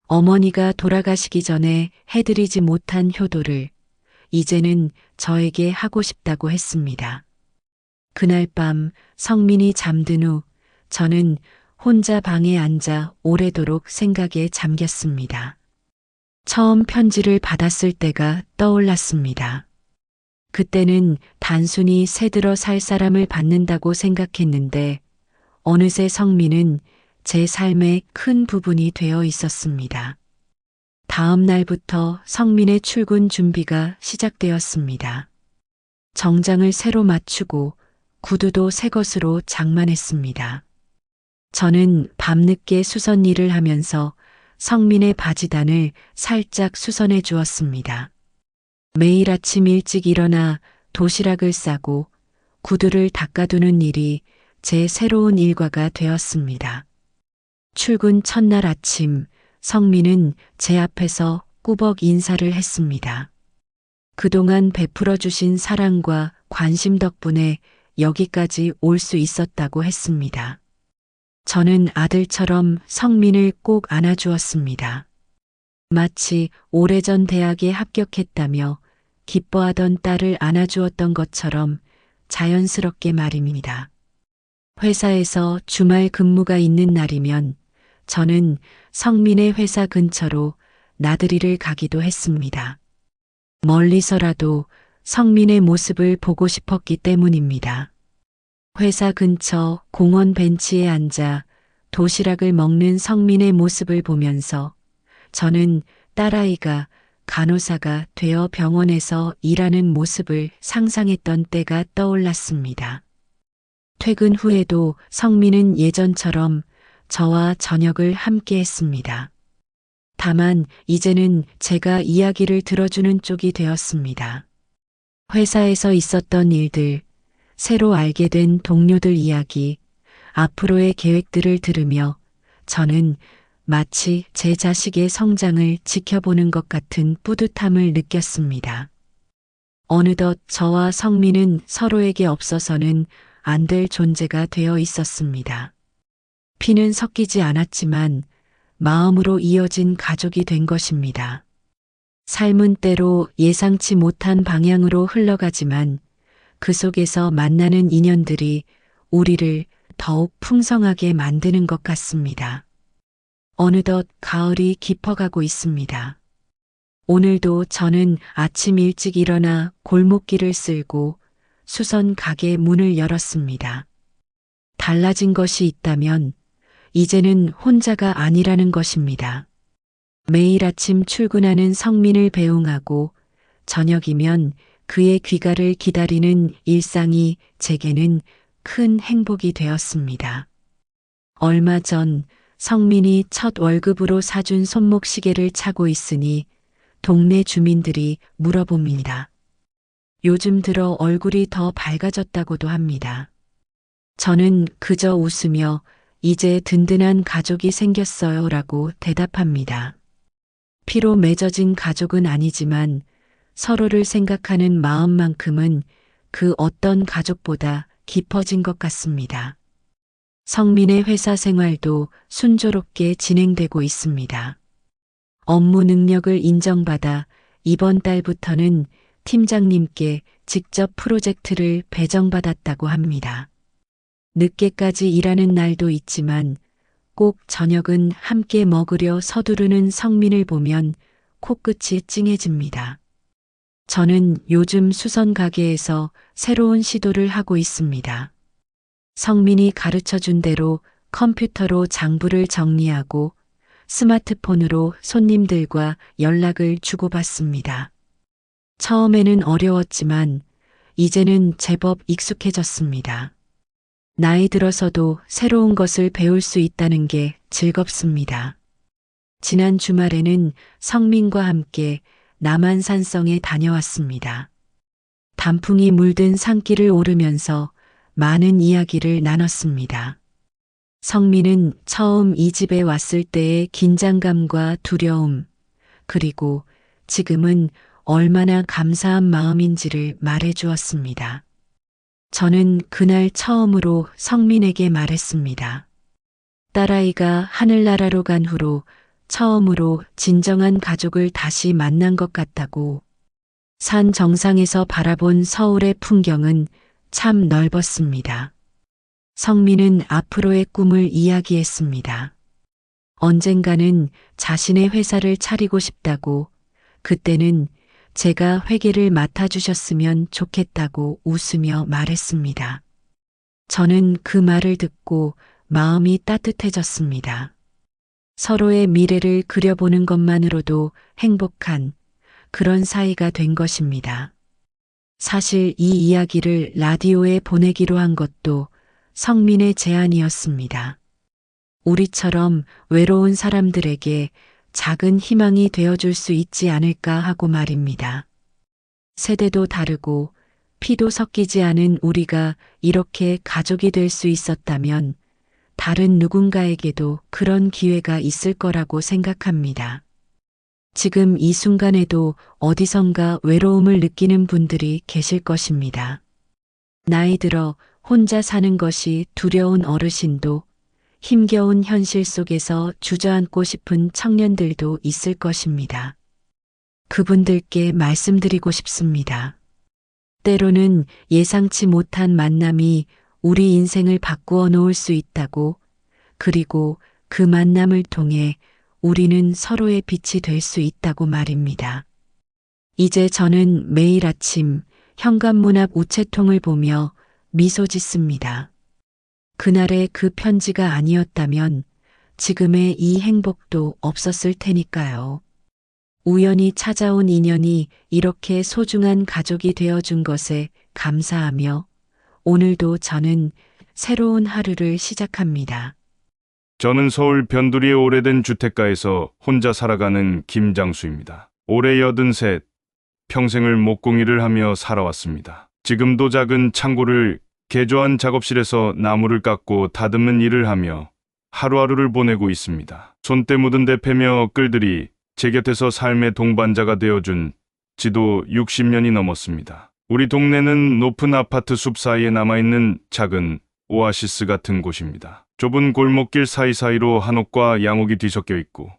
Speaker 1: 어머니가 돌아가시기 전에 해드리지 못한 효도를 이제는 저에게 하고 싶다고 했습니다. 그날 밤 성민이 잠든 후 저는 혼자 방에 앉아 오래도록 생각에 잠겼습니다. 처음 편지를 받았을 때가 떠올랐습니다. 그때는 단순히 새들어 살 사람을 받는다고 생각했는데 어느새 성민은 제 삶의 큰 부분이 되어 있었습니다. 다음 날부터 성민의 출근 준비가 시작되었습니다. 정장을 새로 맞추고 구두도 새 것으로 장만했습니다. 저는 밤늦게 수선 일을 하면서 성민의 바지단을 살짝 수선해 주었습니다. 매일 아침 일찍 일어나 도시락을 싸고 구두를 닦아두는 일이 제 새로운 일과가 되었습니다. 출근 첫날 아침 성민은 제 앞에서 꾸벅 인사를 했습니다. 그동안 베풀어 주신 사랑과 관심 덕분에 여기까지 올 수 있었다고 했습니다. 저는 아들처럼 성민을 꼭 안아주었습니다. 마치 오래전 대학에 합격했다며 기뻐하던 딸을 안아주었던 것처럼 자연스럽게 말입니다. 회사에서 주말 근무가 있는 날이면 저는 성민의 회사 근처로 나들이를 가기도 했습니다. 멀리서라도 성민의 모습을 보고 싶었기 때문입니다. 회사 근처 공원 벤치에 앉아 도시락을 먹는 성민의 모습을 보면서 저는 딸아이가 간호사가 되어 병원에서 일하는 모습을 상상했던 때가 떠올랐습니다. 퇴근 후에도 성민은 예전처럼 저와 저녁을 함께 했습니다. 다만 이제는 제가 이야기를 들어주는 쪽이 되었습니다. 회사에서 있었던 일들, 새로 알게 된 동료들 이야기, 앞으로의 계획들을 들으며 저는 마치 제 자식의 성장을 지켜보는 것 같은 뿌듯함을 느꼈습니다. 어느덧 저와 성민은 서로에게 없어서는 안 될 존재가 되어 있었습니다. 피는 섞이지 않았지만 마음으로 이어진 가족이 된 것입니다. 삶은 때로 예상치 못한 방향으로 흘러가지만 그 속에서 만나는 인연들이 우리를 더욱 풍성하게 만드는 것 같습니다. 어느덧 가을이 깊어가고 있습니다. 오늘도 저는 아침 일찍 일어나 골목길을 쓸고 수선 가게 문을 열었습니다. 달라진 것이 있다면 이제는 혼자가 아니라는 것입니다. 매일 아침 출근하는 성민을 배웅하고 저녁이면 그의 귀가를 기다리는 일상이 제게는 큰 행복이 되었습니다. 얼마 전 성민이 첫 월급으로 사준 손목시계를 차고 있으니 동네 주민들이 물어봅니다. 요즘 들어 얼굴이 더 밝아졌다고도 합니다. 저는 그저 웃으며 이제 든든한 가족이 생겼어요 라고 대답합니다. 피로 맺어진 가족은 아니지만 서로를 생각하는 마음만큼은 그 어떤 가족보다 깊어진 것 같습니다. 성민의 회사 생활도 순조롭게 진행되고 있습니다. 업무 능력을 인정받아 이번 달부터는 팀장님께 직접 프로젝트를 배정받았다고 합니다. 늦게까지 일하는 날도 있지만 꼭 저녁은 함께 먹으려 서두르는 성민을 보면 코끝이 찡해집니다. 저는 요즘 수선 가게에서 새로운 시도를 하고 있습니다. 성민이 가르쳐준 대로 컴퓨터로 장부를 정리하고 스마트폰으로 손님들과 연락을 주고받습니다. 처음에는 어려웠지만 이제는 제법 익숙해졌습니다. 나이 들어서도 새로운 것을 배울 수 있다는 게 즐겁습니다. 지난 주말에는 성민과 함께 남한산성에 다녀왔습니다. 단풍이 물든 산길을 오르면서 많은 이야기를 나눴습니다. 성민은 처음 이 집에 왔을 때의 긴장감과 두려움, 그리고 지금은 얼마나 감사한 마음인지를 말해 주었습니다. 저는 그날 처음으로 성민에게 말했습니다. 딸아이가 하늘나라로 간 후로 처음으로 진정한 가족을 다시 만난 것 같다고. 산 정상에서 바라본 서울의 풍경은 참 넓었습니다. 성민은 앞으로의 꿈을 이야기했습니다. 언젠가는 자신의 회사를 차리고 싶다고, 그때는 제가 회계를 맡아주셨으면 좋겠다고 웃으며 말했습니다. 저는 그 말을 듣고 마음이 따뜻해졌습니다. 서로의 미래를 그려보는 것만으로도 행복한 그런 사이가 된 것입니다. 사실 이 이야기를 라디오에 보내기로 한 것도 성민의 제안이었습니다. 우리처럼 외로운 사람들에게 작은 희망이 되어줄 수 있지 않을까 하고 말입니다. 세대도 다르고 피도 섞이지 않은 우리가 이렇게 가족이 될 수 있었다면 다른 누군가에게도 그런 기회가 있을 거라고 생각합니다. 지금 이 순간에도 어디선가 외로움을 느끼는 분들이 계실 것입니다. 나이 들어 혼자 사는 것이 두려운 어르신도, 힘겨운 현실 속에서 주저앉고 싶은 청년들도 있을 것입니다. 그분들께 말씀드리고 싶습니다. 때로는 예상치 못한 만남이 우리 인생을 바꾸어 놓을 수 있다고, 그리고 그 만남을 통해 우리는 서로의 빛이 될 수 있다고 말입니다. 이제 저는 매일 아침 현관문 앞 우체통을 보며 미소 짓습니다. 그날의 그 편지가 아니었다면 지금의 이 행복도 없었을 테니까요. 우연히 찾아온 인연이 이렇게 소중한 가족이 되어준 것에 감사하며 오늘도 저는 새로운 하루를 시작합니다.
Speaker 2: 저는 서울 변두리의 오래된 주택가에서 혼자 살아가는 김장수입니다. 올해 83, 평생을 목공일을 하며 살아왔습니다. 지금도 작은 창고를 개조한 작업실에서 나무를 깎고 다듬는 일을 하며 하루하루를 보내고 있습니다. 손때 묻은 대패며 끌들이 제 곁에서 삶의 동반자가 되어준 지도 60년이 넘었습니다. 우리 동네는 높은 아파트 숲 사이에 남아있는 작은 오아시스 같은 곳입니다. 좁은 골목길 사이사이로 한옥과 양옥이 뒤섞여 있고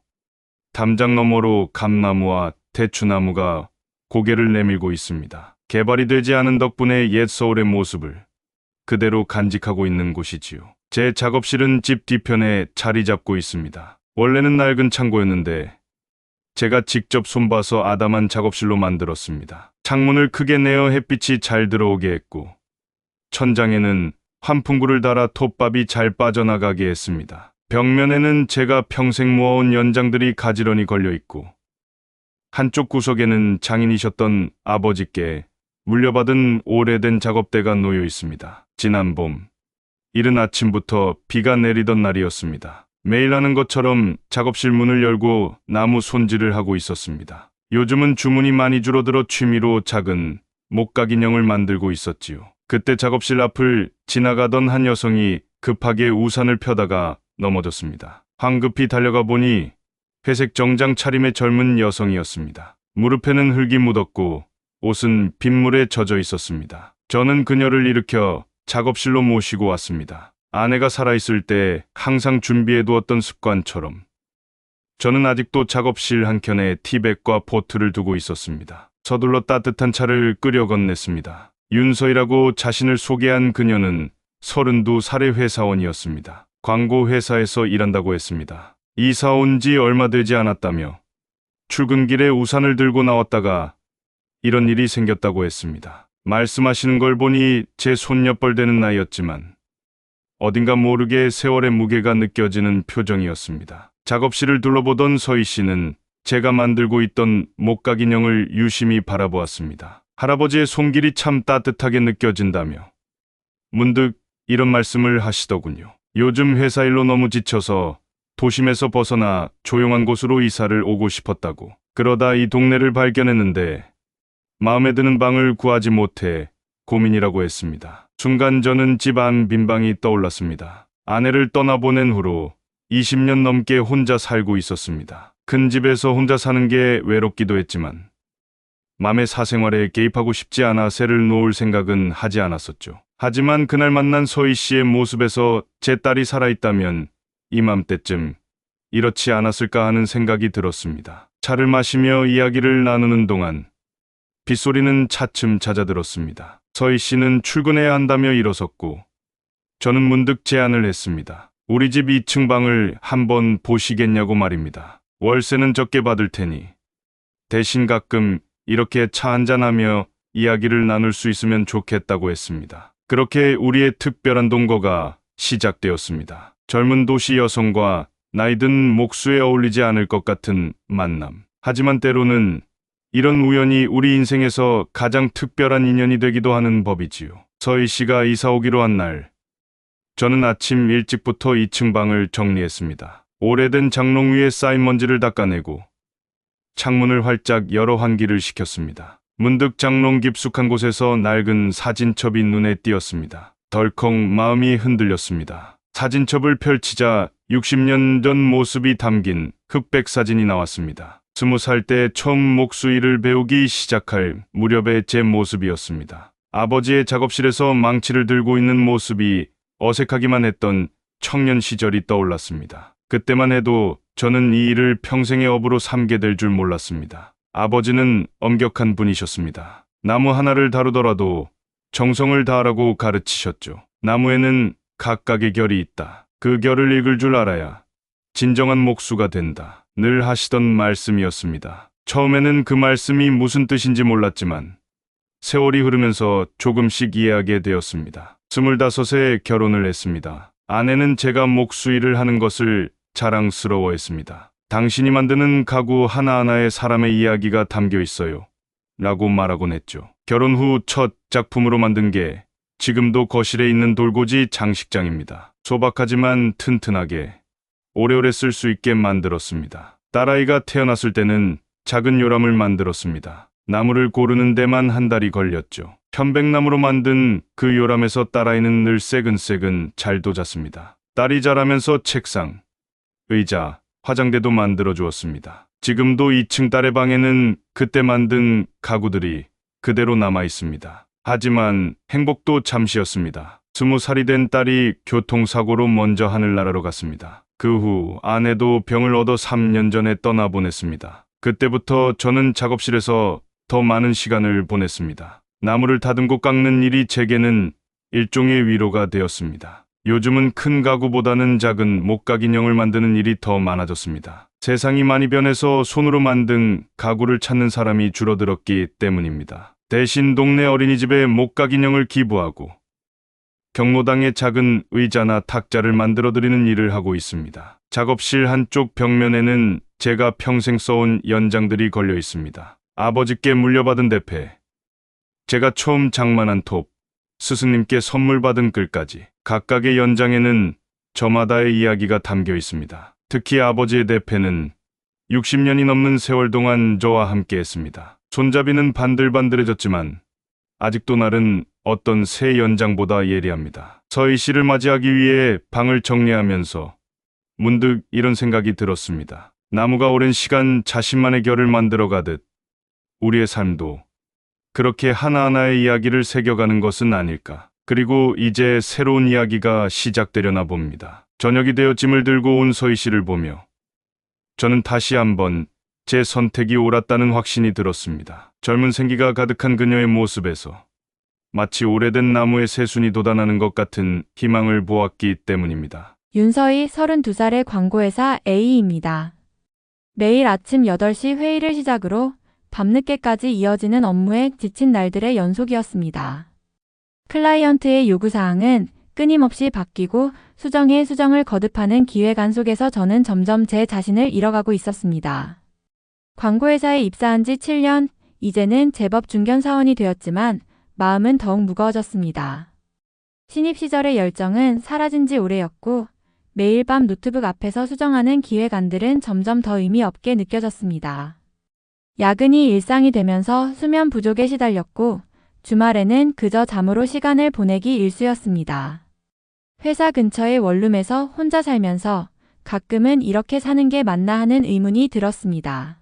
Speaker 2: 담장 너머로 감나무와 대추나무가 고개를 내밀고 있습니다. 개발이 되지 않은 덕분에 옛 서울의 모습을 그대로 간직하고 있는 곳이지요. 제 작업실은 집 뒤편에 자리 잡고 있습니다. 원래는 낡은 창고였는데 제가 직접 손봐서 아담한 작업실로 만들었습니다. 창문을 크게 내어 햇빛이 잘 들어오게 했고 천장에는 환풍구를 달아 톱밥이 잘 빠져나가게 했습니다. 벽면에는 제가 평생 모아온 연장들이 가지런히 걸려 있고 한쪽 구석에는 장인이셨던 아버지께 물려받은 오래된 작업대가 놓여 있습니다. 지난 봄, 이른 아침부터 비가 내리던 날이었습니다. 매일 하는 것처럼 작업실 문을 열고 나무 손질을 하고 있었습니다. 요즘은 주문이 많이 줄어들어 취미로 작은 목각 인형을 만들고 있었지요. 그때 작업실 앞을 지나가던 한 여성이 급하게 우산을 펴다가 넘어졌습니다. 황급히 달려가 보니 회색 정장 차림의 젊은 여성이었습니다. 무릎에는 흙이 묻었고 옷은 빗물에 젖어 있었습니다. 저는 그녀를 일으켜 작업실로 모시고 왔습니다. 아내가 살아있을 때 항상 준비해 두었던 습관처럼 저는 아직도 작업실 한켠에 티백과 포트를 두고 있었습니다. 서둘러 따뜻한 차를 끓여 건넸습니다. 윤서희라고 자신을 소개한 그녀는 32살의 회사원이었습니다. 광고 회사에서 일한다고 했습니다. 이사 온 지 얼마 되지 않았다며 출근길에 우산을 들고 나왔다가 이런 일이 생겼다고 했습니다. 말씀하시는 걸 보니 제 손녀뻘 되는 나이였지만 어딘가 모르게 세월의 무게가 느껴지는 표정이었습니다. 작업실을 둘러보던 서희 씨는 제가 만들고 있던 목각 인형을 유심히 바라보았습니다. 할아버지의 손길이 참 따뜻하게 느껴진다며 문득 이런 말씀을 하시더군요. 요즘 회사 일로 너무 지쳐서 도심에서 벗어나 조용한 곳으로 이사를 오고 싶었다고. 그러다 이 동네를 발견했는데 마음에 드는 방을 구하지 못해 고민이라고 했습니다. 순간 저는 집 안 빈방이 떠올랐습니다. 아내를 떠나보낸 후로 20년 넘게 혼자 살고 있었습니다. 큰 집에서 혼자 사는 게 외롭기도 했지만 남의 사생활에 개입하고 싶지 않아 새를 놓을 생각은 하지 않았었죠. 하지만 그날 만난 서희 씨의 모습에서 제 딸이 살아있다면 이맘때쯤 이렇지 않았을까 하는 생각이 들었습니다. 차를 마시며 이야기를 나누는 동안 빗소리는 차츰 잦아들었습니다. 서희 씨는 출근해야 한다며 일어섰고 저는 문득 제안을 했습니다. 우리 집 2층 방을 한번 보시겠냐고 말입니다. 월세는 적게 받을 테니 대신 가끔 이렇게 차 한잔하며 이야기를 나눌 수 있으면 좋겠다고 했습니다. 그렇게 우리의 특별한 동거가 시작되었습니다. 젊은 도시 여성과 나이든 목수에 어울리지 않을 것 같은 만남. 하지만 때로는 이런 우연이 우리 인생에서 가장 특별한 인연이 되기도 하는 법이지요. 서희 씨가 이사 오기로 한 날, 저는 아침 일찍부터 2층 방을 정리했습니다. 오래된 장롱 위에 쌓인 먼지를 닦아내고 창문을 활짝 열어 환기를 시켰습니다. 문득 장롱 깊숙한 곳에서 낡은 사진첩이 눈에 띄었습니다. 덜컥 마음이 흔들렸습니다. 사진첩을 펼치자 60년 전 모습이 담긴 흑백 사진이 나왔습니다. 20살 때 처음 목수일을 배우기 시작할 무렵의 제 모습이었습니다. 아버지의 작업실에서 망치를 들고 있는 모습이 어색하기만 했던 청년 시절이 떠올랐습니다. 그때만 해도 저는 이 일을 평생의 업으로 삼게 될 줄 몰랐습니다. 아버지는 엄격한 분이셨습니다. 나무 하나를 다루더라도 정성을 다하라고 가르치셨죠. 나무에는 각각의 결이 있다. 그 결을 읽을 줄 알아야 진정한 목수가 된다. 늘 하시던 말씀이었습니다. 처음에는 그 말씀이 무슨 뜻인지 몰랐지만 세월이 흐르면서 조금씩 이해하게 되었습니다. 25세 결혼을 했습니다. 아내는 제가 목수일을 하는 것을 자랑스러워했습니다. 당신이 만드는 가구 하나하나에 사람의 이야기가 담겨 있어요. 라고 말하곤 했죠. 결혼 후 첫 작품으로 만든 게 지금도 거실에 있는 돌고지 장식장입니다. 소박하지만 튼튼하게 오래오래 쓸 수 있게 만들었습니다. 딸아이가 태어났을 때는 작은 요람을 만들었습니다. 나무를 고르는 데만 한 달이 걸렸죠. 편백나무로 만든 그 요람에서 딸아이는 늘 새근새근 잘 돋았습니다. 딸이 자라면서 책상, 의자, 화장대도 만들어 주었습니다. 지금도 2층 딸의 방에는 그때 만든 가구들이 그대로 남아 있습니다. 하지만 행복도 잠시였습니다. 20살이 된 딸이 교통사고로 먼저 하늘나라로 갔습니다. 그 후 아내도 병을 얻어 3년 전에 떠나보냈습니다. 그때부터 저는 작업실에서 더 많은 시간을 보냈습니다. 나무를 다듬고 깎는 일이 제게는 일종의 위로가 되었습니다. 요즘은 큰 가구보다는 작은 목각 인형을 만드는 일이 더 많아졌습니다. 세상이 많이 변해서 손으로 만든 가구를 찾는 사람이 줄어들었기 때문입니다. 대신 동네 어린이집에 목각 인형을 기부하고 경로당에 작은 의자나 탁자를 만들어드리는 일을 하고 있습니다. 작업실 한쪽 벽면에는 제가 평생 써온 연장들이 걸려 있습니다. 아버지께 물려받은 대패, 제가 처음 장만한 톱, 스승님께 선물 받은 글까지 각각의 연장에는 저마다의 이야기가 담겨 있습니다. 특히 아버지의 대패는 60년이 넘는 세월 동안 저와 함께 했습니다. 손잡이는 반들반들해졌지만 아직도 날은 어떤 새 연장보다 예리합니다. 서희 씨를 맞이하기 위해 방을 정리하면서 문득 이런 생각이 들었습니다. 나무가 오랜 시간 자신만의 결을 만들어가듯 우리의 삶도 그렇게 하나하나의 이야기를 새겨가는 것은 아닐까. 그리고 이제 새로운 이야기가 시작되려나 봅니다. 저녁이 되어 짐을 들고 온 서희 씨를 보며 저는 다시 한번 제 선택이 옳았다는 확신이 들었습니다. 젊은 생기가 가득한 그녀의 모습에서 마치 오래된 나무의 새순이 돋아나는 것 같은 희망을 보았기 때문입니다.
Speaker 3: 윤서희 32살의 광고회사 A입니다. 매일 아침 8시 회의를 시작으로 밤늦게까지 이어지는 업무에 지친 날들의 연속이었습니다. 클라이언트의 요구사항은 끊임없이 바뀌고 수정에 수정을 거듭하는 기획안 속에서 저는 점점 제 자신을 잃어가고 있었습니다. 광고회사에 입사한 지 7년, 이제는 제법 중견 사원이 되었지만 마음은 더욱 무거워졌습니다. 신입 시절의 열정은 사라진 지 오래였고 매일 밤 노트북 앞에서 수정하는 기획안들은 점점 더 의미 없게 느껴졌습니다. 야근이 일상이 되면서 수면 부족에 시달렸고 주말에는 그저 잠으로 시간을 보내기 일쑤였습니다. 회사 근처의 원룸에서 혼자 살면서 가끔은 이렇게 사는 게 맞나 하는 의문이 들었습니다.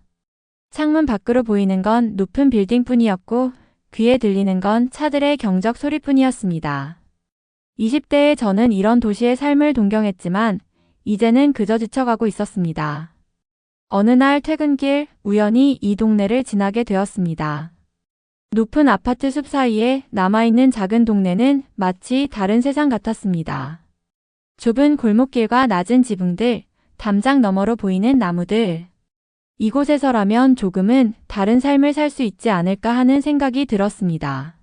Speaker 3: 창문 밖으로 보이는 건 높은 빌딩뿐이었고 귀에 들리는 건 차들의 경적 소리뿐이었습니다. 20대의 저는 이런 도시의 삶을 동경했지만 이제는 그저 지쳐가고 있었습니다. 어느 날 퇴근길 우연히 이 동네를 지나게 되었습니다. 높은 아파트 숲 사이에 남아있는 작은 동네는 마치 다른 세상 같았습니다. 좁은 골목길과 낮은 지붕들, 담장 너머로 보이는 나무들. 이곳에서라면 조금은 다른 삶을 살 수 있지 않을까 하는 생각이 들었습니다.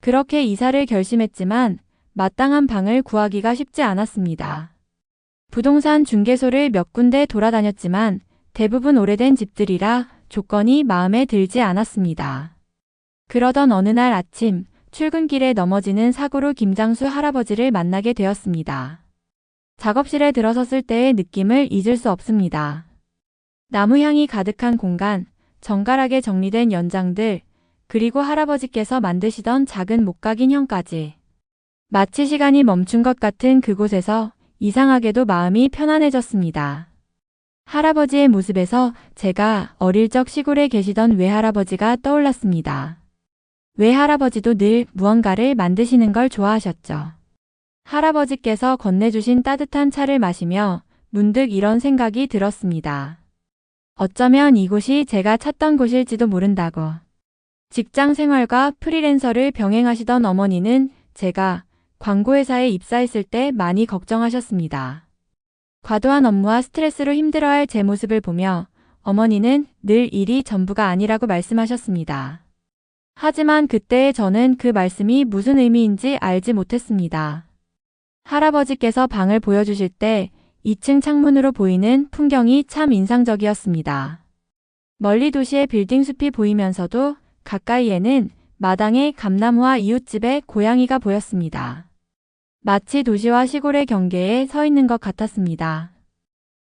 Speaker 3: 그렇게 이사를 결심했지만 마땅한 방을 구하기가 쉽지 않았습니다. 부동산 중개소를 몇 군데 돌아다녔지만 대부분 오래된 집들이라 조건이 마음에 들지 않았습니다. 그러던 어느 날 아침 출근길에 넘어지는 사고로 김장수 할아버지를 만나게 되었습니다. 작업실에 들어섰을 때의 느낌을 잊을 수 없습니다. 나무향이 가득한 공간, 정갈하게 정리된 연장들, 그리고 할아버지께서 만드시던 작은 목각 인형까지. 마치 시간이 멈춘 것 같은 그곳에서 이상하게도 마음이 편안해졌습니다. 할아버지의 모습에서 제가 어릴 적 시골에 계시던 외할아버지가 떠올랐습니다. 외할아버지도 늘 무언가를 만드시는 걸 좋아하셨죠. 할아버지께서 건네주신 따뜻한 차를 마시며 문득 이런 생각이 들었습니다. 어쩌면 이곳이 제가 찾던 곳일지도 모른다고. 직장 생활과 프리랜서를 병행하시던 어머니는 제가 광고회사에 입사했을 때 많이 걱정하셨습니다. 과도한 업무와 스트레스로 힘들어할 제 모습을 보며 어머니는 늘 일이 전부가 아니라고 말씀하셨습니다. 하지만 그때의 저는 그 말씀이 무슨 의미인지 알지 못했습니다. 할아버지께서 방을 보여주실 때 2층 창문으로 보이는 풍경이 참 인상적이었습니다. 멀리 도시의 빌딩 숲이 보이면서도 가까이에는 마당에 감나무와 이웃집의 고양이가 보였습니다. 마치 도시와 시골의 경계에 서 있는 것 같았습니다.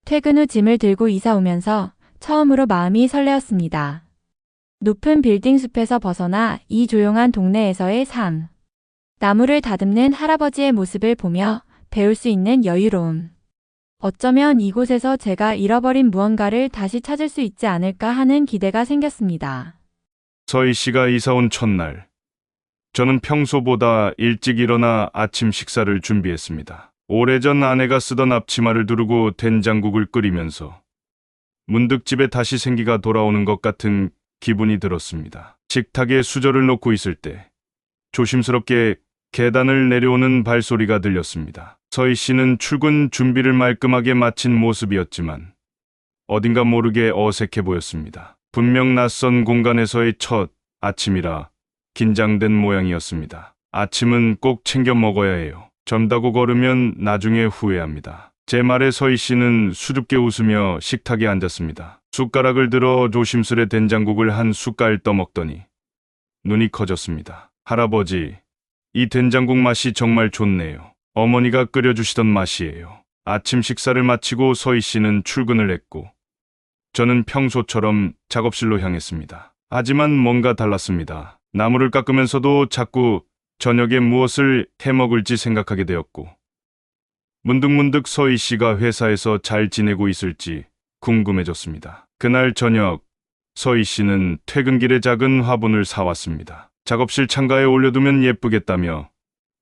Speaker 3: 퇴근 후 짐을 들고 이사 오면서 처음으로 마음이 설레었습니다. 높은 빌딩 숲에서 벗어나 이 조용한 동네에서의 삶. 나무를 다듬는 할아버지의 모습을 보며 배울 수 있는 여유로움. 어쩌면 이곳에서 제가 잃어버린 무언가를 다시 찾을 수 있지 않을까 하는 기대가 생겼습니다.
Speaker 2: 서희 씨가 이사 온 첫날, 저는 평소보다 일찍 일어나 아침 식사를 준비했습니다. 오래전 아내가 쓰던 앞치마를 두르고 된장국을 끓이면서 문득 집에 다시 생기가 돌아오는 것 같은 기분이 들었습니다. 식탁에 수저를 놓고 있을 때 조심스럽게 계단을 내려오는 발소리가 들렸습니다. 서희 씨는 출근 준비를 말끔하게 마친 모습이었지만 어딘가 모르게 어색해 보였습니다. 분명 낯선 공간에서의 첫 아침이라 긴장된 모양이었습니다. 아침은 꼭 챙겨 먹어야 해요. 젊다고 걸으면 나중에 후회합니다. 제 말에 서희 씨는 수줍게 웃으며 식탁에 앉았습니다. 숟가락을 들어 조심스레 된장국을 한 숟갈 떠먹더니 눈이 커졌습니다. 할아버지, 이 된장국 맛이 정말 좋네요. 어머니가 끓여주시던 맛이에요. 아침 식사를 마치고 서희 씨는 출근을 했고 저는 평소처럼 작업실로 향했습니다. 하지만 뭔가 달랐습니다. 나무를 깎으면서도 자꾸 저녁에 무엇을 해먹을지 생각하게 되었고 문득문득 서희 씨가 회사에서 잘 지내고 있을지 궁금해졌습니다. 그날 저녁 서희 씨는 퇴근길에 작은 화분을 사왔습니다. 작업실 창가에 올려두면 예쁘겠다며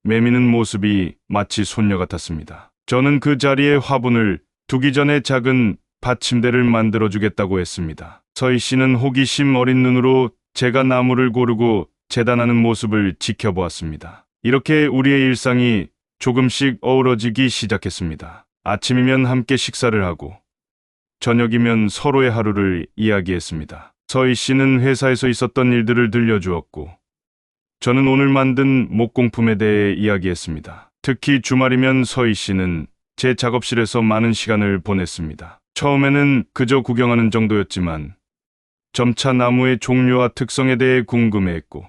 Speaker 2: 매미는 모습이 마치 손녀 같았습니다. 저는 그 자리에 화분을 두기 전에 작은 받침대를 만들어주겠다고 했습니다. 서희 씨는 호기심 어린 눈으로 제가 나무를 고르고 재단하는 모습을 지켜보았습니다. 이렇게 우리의 일상이 조금씩 어우러지기 시작했습니다. 아침이면 함께 식사를 하고 저녁이면 서로의 하루를 이야기했습니다. 서희 씨는 회사에서 있었던 일들을 들려주었고 저는 오늘 만든 목공품에 대해 이야기했습니다. 특히 주말이면 서희 씨는 제 작업실에서 많은 시간을 보냈습니다. 처음에는 그저 구경하는 정도였지만 점차 나무의 종류와 특성에 대해 궁금해했고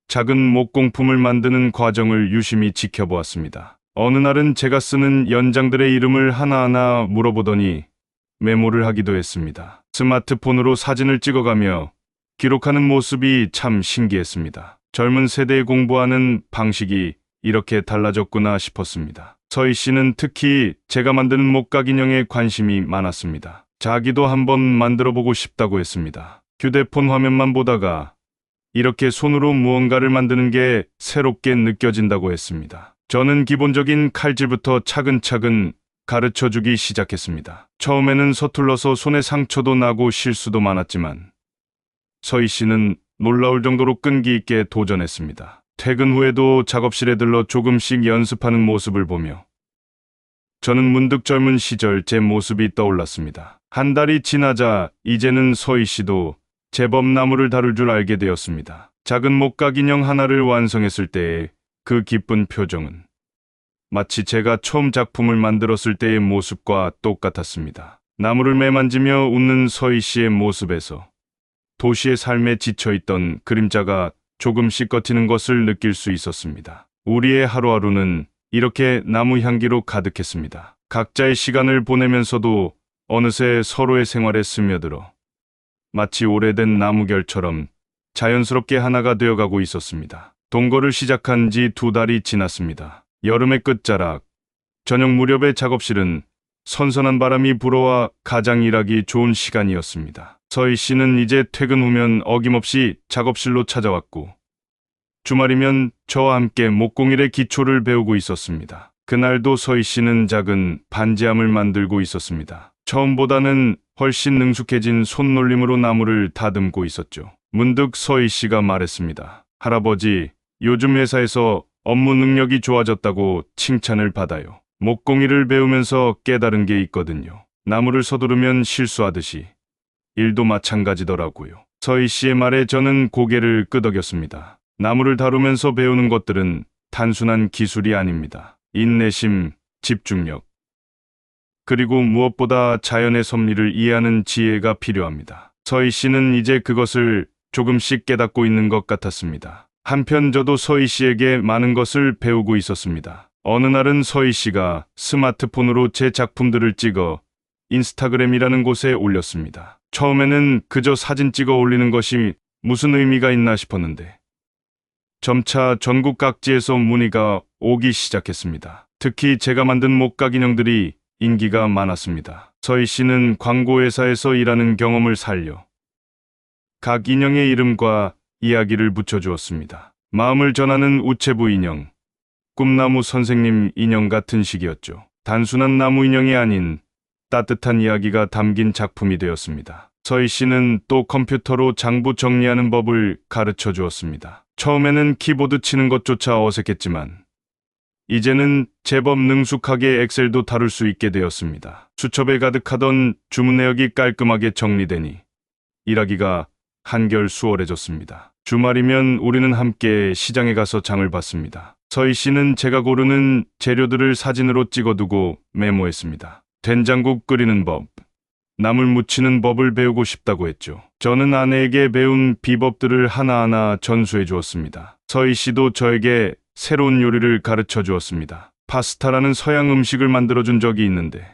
Speaker 2: 작은 목공품을 만드는 과정을 유심히 지켜보았습니다. 어느 날은 제가 쓰는 연장들의 이름을 하나하나 물어보더니 메모를 하기도 했습니다. 스마트폰으로 사진을 찍어가며 기록하는 모습이 참 신기했습니다. 젊은 세대의 공부하는 방식이 이렇게 달라졌구나 싶었습니다. 서희 씨는 특히 제가 만드는 목각 인형에 관심이 많았습니다. 자기도 한번 만들어보고 싶다고 했습니다. 휴대폰 화면만 보다가 이렇게 손으로 무언가를 만드는 게 새롭게 느껴진다고 했습니다. 저는 기본적인 칼질부터 차근차근 가르쳐주기 시작했습니다. 처음에는 서툴러서 손에 상처도 나고 실수도 많았지만 서희 씨는 놀라울 정도로 끈기 있게 도전했습니다. 퇴근 후에도 작업실에 들러 조금씩 연습하는 모습을 보며 저는 문득 젊은 시절 제 모습이 떠올랐습니다. 한 달이 지나자 이제는 서희 씨도 제법 나무를 다룰 줄 알게 되었습니다. 작은 목각 인형 하나를 완성했을 때의 그 기쁜 표정은 마치 제가 처음 작품을 만들었을 때의 모습과 똑같았습니다. 나무를 매만지며 웃는 서희 씨의 모습에서 도시의 삶에 지쳐있던 그림자가 조금씩 꺾이는 것을 느낄 수 있었습니다. 우리의 하루하루는 이렇게 나무 향기로 가득했습니다. 각자의 시간을 보내면서도 어느새 서로의 생활에 스며들어 마치 오래된 나무결처럼 자연스럽게 하나가 되어가고 있었습니다. 동거를 시작한 지 2달이 지났습니다. 여름의 끝자락, 저녁 무렵의 작업실은 선선한 바람이 불어와 가장 일하기 좋은 시간이었습니다. 서희 씨는 이제 퇴근 후면 어김없이 작업실로 찾아왔고, 주말이면 저와 함께 목공일의 기초를 배우고 있었습니다. 그날도 서희 씨는 작은 반지함을 만들고 있었습니다. 처음보다는 훨씬 능숙해진 손놀림으로 나무를 다듬고 있었죠. 문득 서희 씨가 말했습니다. 할아버지, 요즘 회사에서 업무 능력이 좋아졌다고 칭찬을 받아요. 목공일을 배우면서 깨달은 게 있거든요. 나무를 서두르면 실수하듯이 일도 마찬가지더라고요. 서희 씨의 말에 저는 고개를 끄덕였습니다. 나무를 다루면서 배우는 것들은 단순한 기술이 아닙니다. 인내심, 집중력, 그리고 무엇보다 자연의 섭리를 이해하는 지혜가 필요합니다. 서희 씨는 이제 그것을 조금씩 깨닫고 있는 것 같았습니다. 한편 저도 서희 씨에게 많은 것을 배우고 있었습니다. 어느 날은 서희 씨가 스마트폰으로 제 작품들을 찍어 인스타그램이라는 곳에 올렸습니다. 처음에는 그저 사진 찍어 올리는 것이 무슨 의미가 있나 싶었는데, 점차 전국 각지에서 문의가 오기 시작했습니다. 특히 제가 만든 목각 인형들이 인기가 많았습니다. 서희 씨는 광고회사에서 일하는 경험을 살려 각 인형의 이름과 이야기를 붙여주었습니다. 마음을 전하는 우체부 인형, 꿈나무 선생님 인형 같은 식이었죠. 단순한 나무 인형이 아닌 따뜻한 이야기가 담긴 작품이 되었습니다. 서희 씨는 또 컴퓨터로 장부 정리하는 법을 가르쳐 주었습니다. 처음에는 키보드 치는 것조차 어색했지만 이제는 제법 능숙하게 엑셀도 다룰 수 있게 되었습니다. 수첩에 가득하던 주문 내역이 깔끔하게 정리되니 일하기가 한결 수월해졌습니다. 주말이면 우리는 함께 시장에 가서 장을 봤습니다. 서희 씨는 제가 고르는 재료들을 사진으로 찍어두고 메모했습니다. 된장국 끓이는 법, 나물 무치는 법을 배우고 싶다고 했죠. 저는 아내에게 배운 비법들을 하나하나 전수해 주었습니다. 서희 씨도 저에게 새로운 요리를 가르쳐 주었습니다. 파스타라는 서양 음식을 만들어준 적이 있는데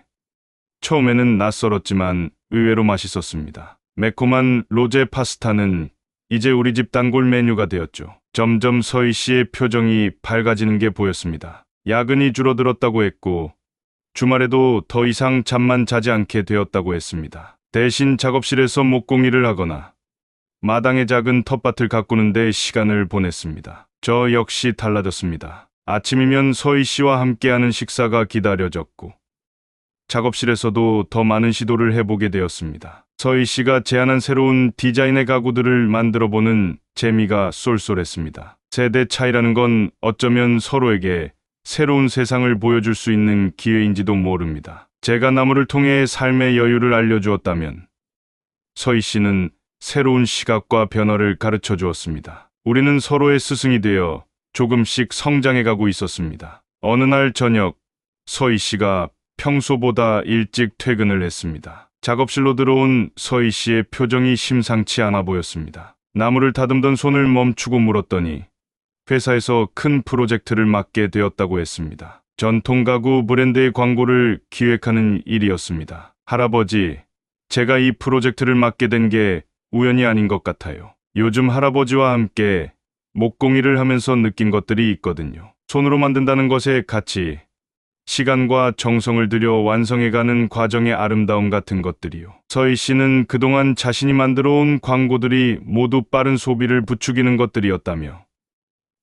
Speaker 2: 처음에는 낯설었지만 의외로 맛있었습니다. 매콤한 로제 파스타는 이제 우리 집 단골 메뉴가 되었죠. 점점 서희 씨의 표정이 밝아지는 게 보였습니다. 야근이 줄어들었다고 했고 주말에도 더 이상 잠만 자지 않게 되었다고 했습니다. 대신 작업실에서 목공일을 하거나 마당의 작은 텃밭을 가꾸는 데 시간을 보냈습니다. 저 역시 달라졌습니다. 아침이면 서희 씨와 함께하는 식사가 기다려졌고 작업실에서도 더 많은 시도를 해보게 되었습니다. 서희 씨가 제안한 새로운 디자인의 가구들을 만들어보는 재미가 쏠쏠했습니다. 세대 차이라는 건 어쩌면 서로에게 새로운 세상을 보여줄 수 있는 기회인지도 모릅니다. 제가 나무를 통해 삶의 여유를 알려주었다면 서희 씨는 새로운 시각과 변화를 가르쳐 주었습니다. 우리는 서로의 스승이 되어 조금씩 성장해가고 있었습니다. 어느 날 저녁, 서희 씨가 평소보다 일찍 퇴근을 했습니다. 작업실로 들어온 서희 씨의 표정이 심상치 않아 보였습니다. 나무를 다듬던 손을 멈추고 물었더니 회사에서 큰 프로젝트를 맡게 되었다고 했습니다. 전통 가구 브랜드의 광고를 기획하는 일이었습니다. 할아버지, 제가 이 프로젝트를 맡게 된 게 우연이 아닌 것 같아요. 요즘 할아버지와 함께 목공일을 하면서 느낀 것들이 있거든요. 손으로 만든다는 것의 가치, 시간과 정성을 들여 완성해가는 과정의 아름다움 같은 것들이요. 서희 씨는 그동안 자신이 만들어온 광고들이 모두 빠른 소비를 부추기는 것들이었다며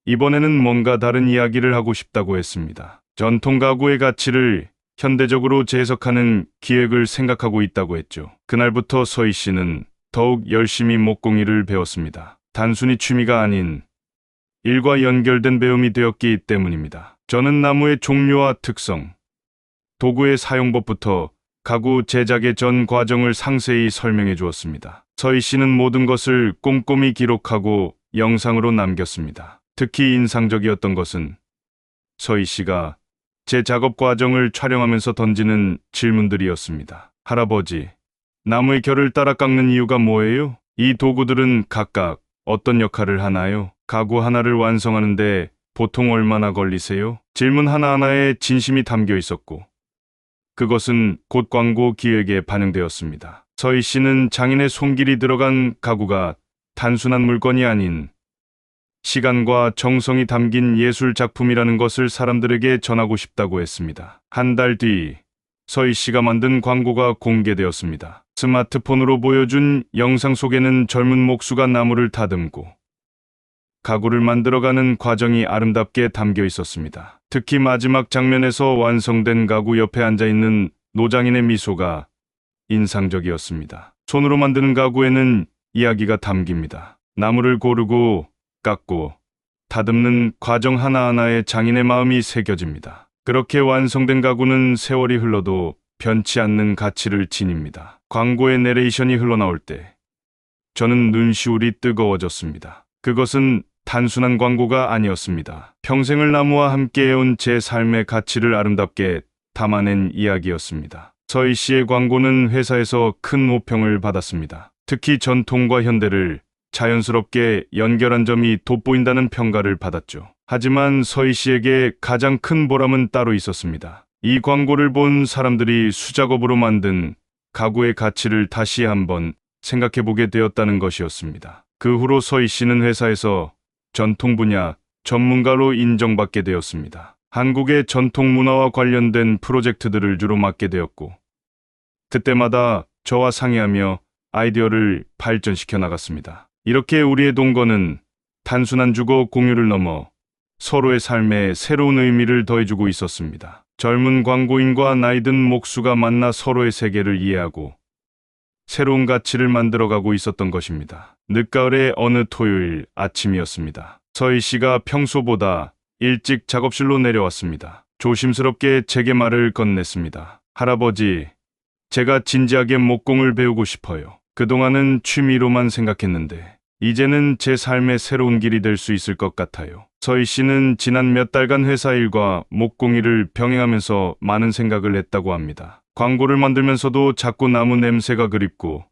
Speaker 2: 이번에는 뭔가 다른 이야기를 하고 싶다고 했습니다. 전통 가구의 가치를 현대적으로 재해석하는 기획을 생각하고 있다고 했죠. 그날부터 서희 씨는 더욱 열심히 목공일을 배웠습니다. 단순히 취미가 아닌 일과 연결된 배움이 되었기 때문입니다. 저는 나무의 종류와 특성, 도구의 사용법부터 가구 제작의 전 과정을 상세히 설명해 주었습니다. 서희 씨는 모든 것을 꼼꼼히 기록하고 영상으로 남겼습니다. 특히 인상적이었던 것은 서희 씨가 제 작업 과정을 촬영하면서 던지는 질문들이었습니다. 할아버지, 나무의 결을 따라 깎는 이유가 뭐예요? 이 도구들은 각각 어떤 역할을 하나요? 가구 하나를 완성하는데 보통 얼마나 걸리세요? 질문 하나하나에 진심이 담겨 있었고 그것은 곧 광고 기획에 반영되었습니다. 서희 씨는 장인의 손길이 들어간 가구가 단순한 물건이 아닌 시간과 정성이 담긴 예술 작품이라는 것을 사람들에게 전하고 싶다고 했습니다. 한 달 뒤 서희 씨가 만든 광고가 공개되었습니다. 스마트폰으로 보여준 영상 속에는 젊은 목수가 나무를 다듬고 가구를 만들어가는 과정이 아름답게 담겨 있었습니다. 특히 마지막 장면에서 완성된 가구 옆에 앉아있는 노장인의 미소가 인상적이었습니다. 손으로 만드는 가구에는 이야기가 담깁니다. 나무를 고르고 깎고 다듬는 과정 하나하나에 장인의 마음이 새겨집니다. 그렇게 완성된 가구는 세월이 흘러도 변치 않는 가치를 지닙니다. 광고의 내레이션이 흘러나올 때 저는 눈시울이 뜨거워졌습니다. 그것은 단순한 광고가 아니었습니다. 평생을 나무와 함께 해온 제 삶의 가치를 아름답게 담아낸 이야기였습니다. 서희 씨의 광고는 회사에서 큰 호평을 받았습니다. 특히 전통과 현대를 자연스럽게 연결한 점이 돋보인다는 평가를 받았죠. 하지만 서희 씨에게 가장 큰 보람은 따로 있었습니다. 이 광고를 본 사람들이 수작업으로 만든 가구의 가치를 다시 한번 생각해보게 되었다는 것이었습니다. 그 후로 서희 씨는 회사에서 전통 분야 전문가로 인정받게 되었습니다. 한국의 전통 문화와 관련된 프로젝트들을 주로 맡게 되었고, 그때마다 저와 상의하며 아이디어를 발전시켜 나갔습니다. 이렇게 우리의 동거는 단순한 주거 공유를 넘어 서로의 삶에 새로운 의미를 더해주고 있었습니다. 젊은 광고인과 나이든 목수가 만나 서로의 세계를 이해하고 새로운 가치를 만들어가고 있었던 것입니다. 늦가을의 어느 토요일 아침이었습니다. 서희 씨가 평소보다 일찍 작업실로 내려왔습니다. 조심스럽게 제게 말을 건넸습니다. 할아버지, 제가 진지하게 목공을 배우고 싶어요. 그동안은 취미로만 생각했는데 이제는 제 삶의 새로운 길이 될 수 있을 것 같아요. 서희 씨는 지난 몇 달간 회사 일과 목공 일을 병행하면서 많은 생각을 했다고 합니다. 광고를 만들면서도 자꾸 나무 냄새가 그립고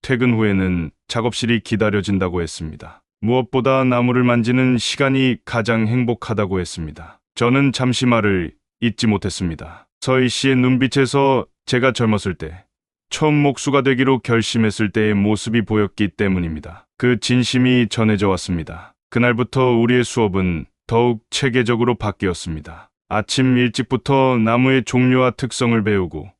Speaker 2: 퇴근 후에는 작업실이 기다려진다고 했습니다. 무엇보다 나무를 만지는 시간이 가장 행복하다고 했습니다. 저는 잠시 말을 잇지 못했습니다. 서희 씨의 눈빛에서 제가 젊었을 때 처음 목수가 되기로 결심했을 때의 모습이 보였기 때문입니다. 그 진심이 전해져 왔습니다. 그날부터 우리의 수업은 더욱 체계적으로 바뀌었습니다. 아침 일찍부터 나무의 종류와 특성을 배우고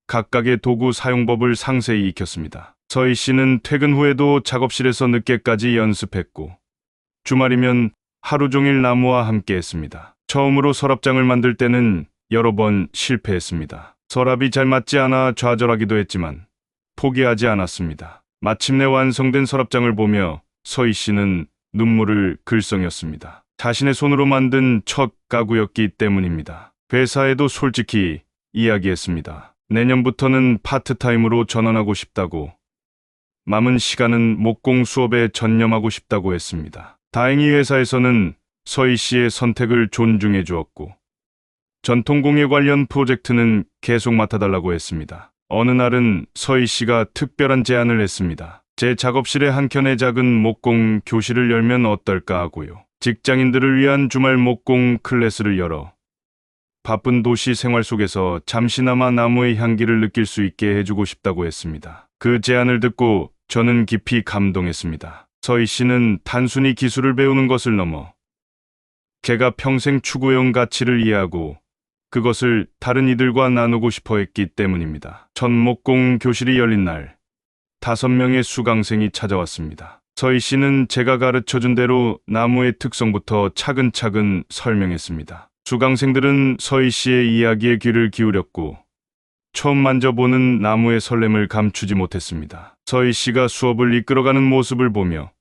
Speaker 2: 각각의 도구 사용법을 상세히 익혔습니다. 서희 씨는 퇴근 후에도 작업실에서 늦게까지 연습했고 주말이면 하루 종일 나무와 함께 했습니다. 처음으로 서랍장을 만들 때는 여러 번 실패했습니다. 서랍이 잘 맞지 않아 좌절하기도 했지만 포기하지 않았습니다. 마침내 완성된 서랍장을 보며 서희 씨는 눈물을 글썽였습니다. 자신의 손으로 만든 첫 가구였기 때문입니다. 회사에도 솔직히 이야기했습니다. 내년부터는 파트타임으로 전환하고 싶다고, 남은 시간은 목공 수업에 전념하고 싶다고 했습니다. 다행히 회사에서는 서희 씨의 선택을 존중해 주었고 전통공예 관련 프로젝트는 계속 맡아달라고 했습니다. 어느 날은 서희 씨가 특별한 제안을 했습니다. 제 작업실에 한켠에 작은 목공 교실을 열면 어떨까 하고요. 직장인들을 위한 주말 목공 클래스를 열어 바쁜 도시 생활 속에서 잠시나마 나무의 향기를 느낄 수 있게 해주고 싶다고 했습니다. 그 제안을 듣고 저는 깊이 감동했습니다. 서희 씨는 단순히 기술을 배우는 것을 넘어 제가 평생 추구해온 가치를 이해하고 그것을 다른 이들과 나누고 싶어 했기 때문입니다. 첫 목공 교실이 열린 날, 5명의 수강생이 찾아왔습니다. 서희 씨는 제가 가르쳐준 대로 나무의 특성부터 차근차근 설명했습니다. 수강생들은 서희 씨의 이야기에 귀를 기울였고 처음 만져보는 나무의 설렘을 감추지 못했습니다. 서희 씨가 수업을 이끌어가는 모습을 보며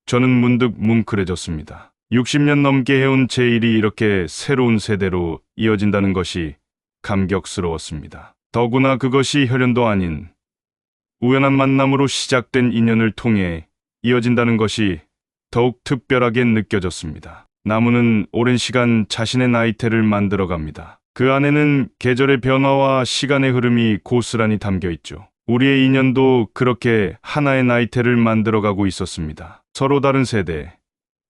Speaker 2: 저는 문득 뭉클해졌습니다. 60년 넘게 해온 제 일이 이렇게 새로운 세대로 이어진다는 것이 감격스러웠습니다. 더구나 그것이 혈연도 아닌 우연한 만남으로 시작된 인연을 통해 이어진다는 것이 더욱 특별하게 느껴졌습니다. 나무는 오랜 시간 자신의 나이테를 만들어갑니다. 그 안에는 계절의 변화와 시간의 흐름이 고스란히 담겨 있죠. 우리의 인연도 그렇게 하나의 나이테를 만들어가고 있었습니다. 서로 다른 세대,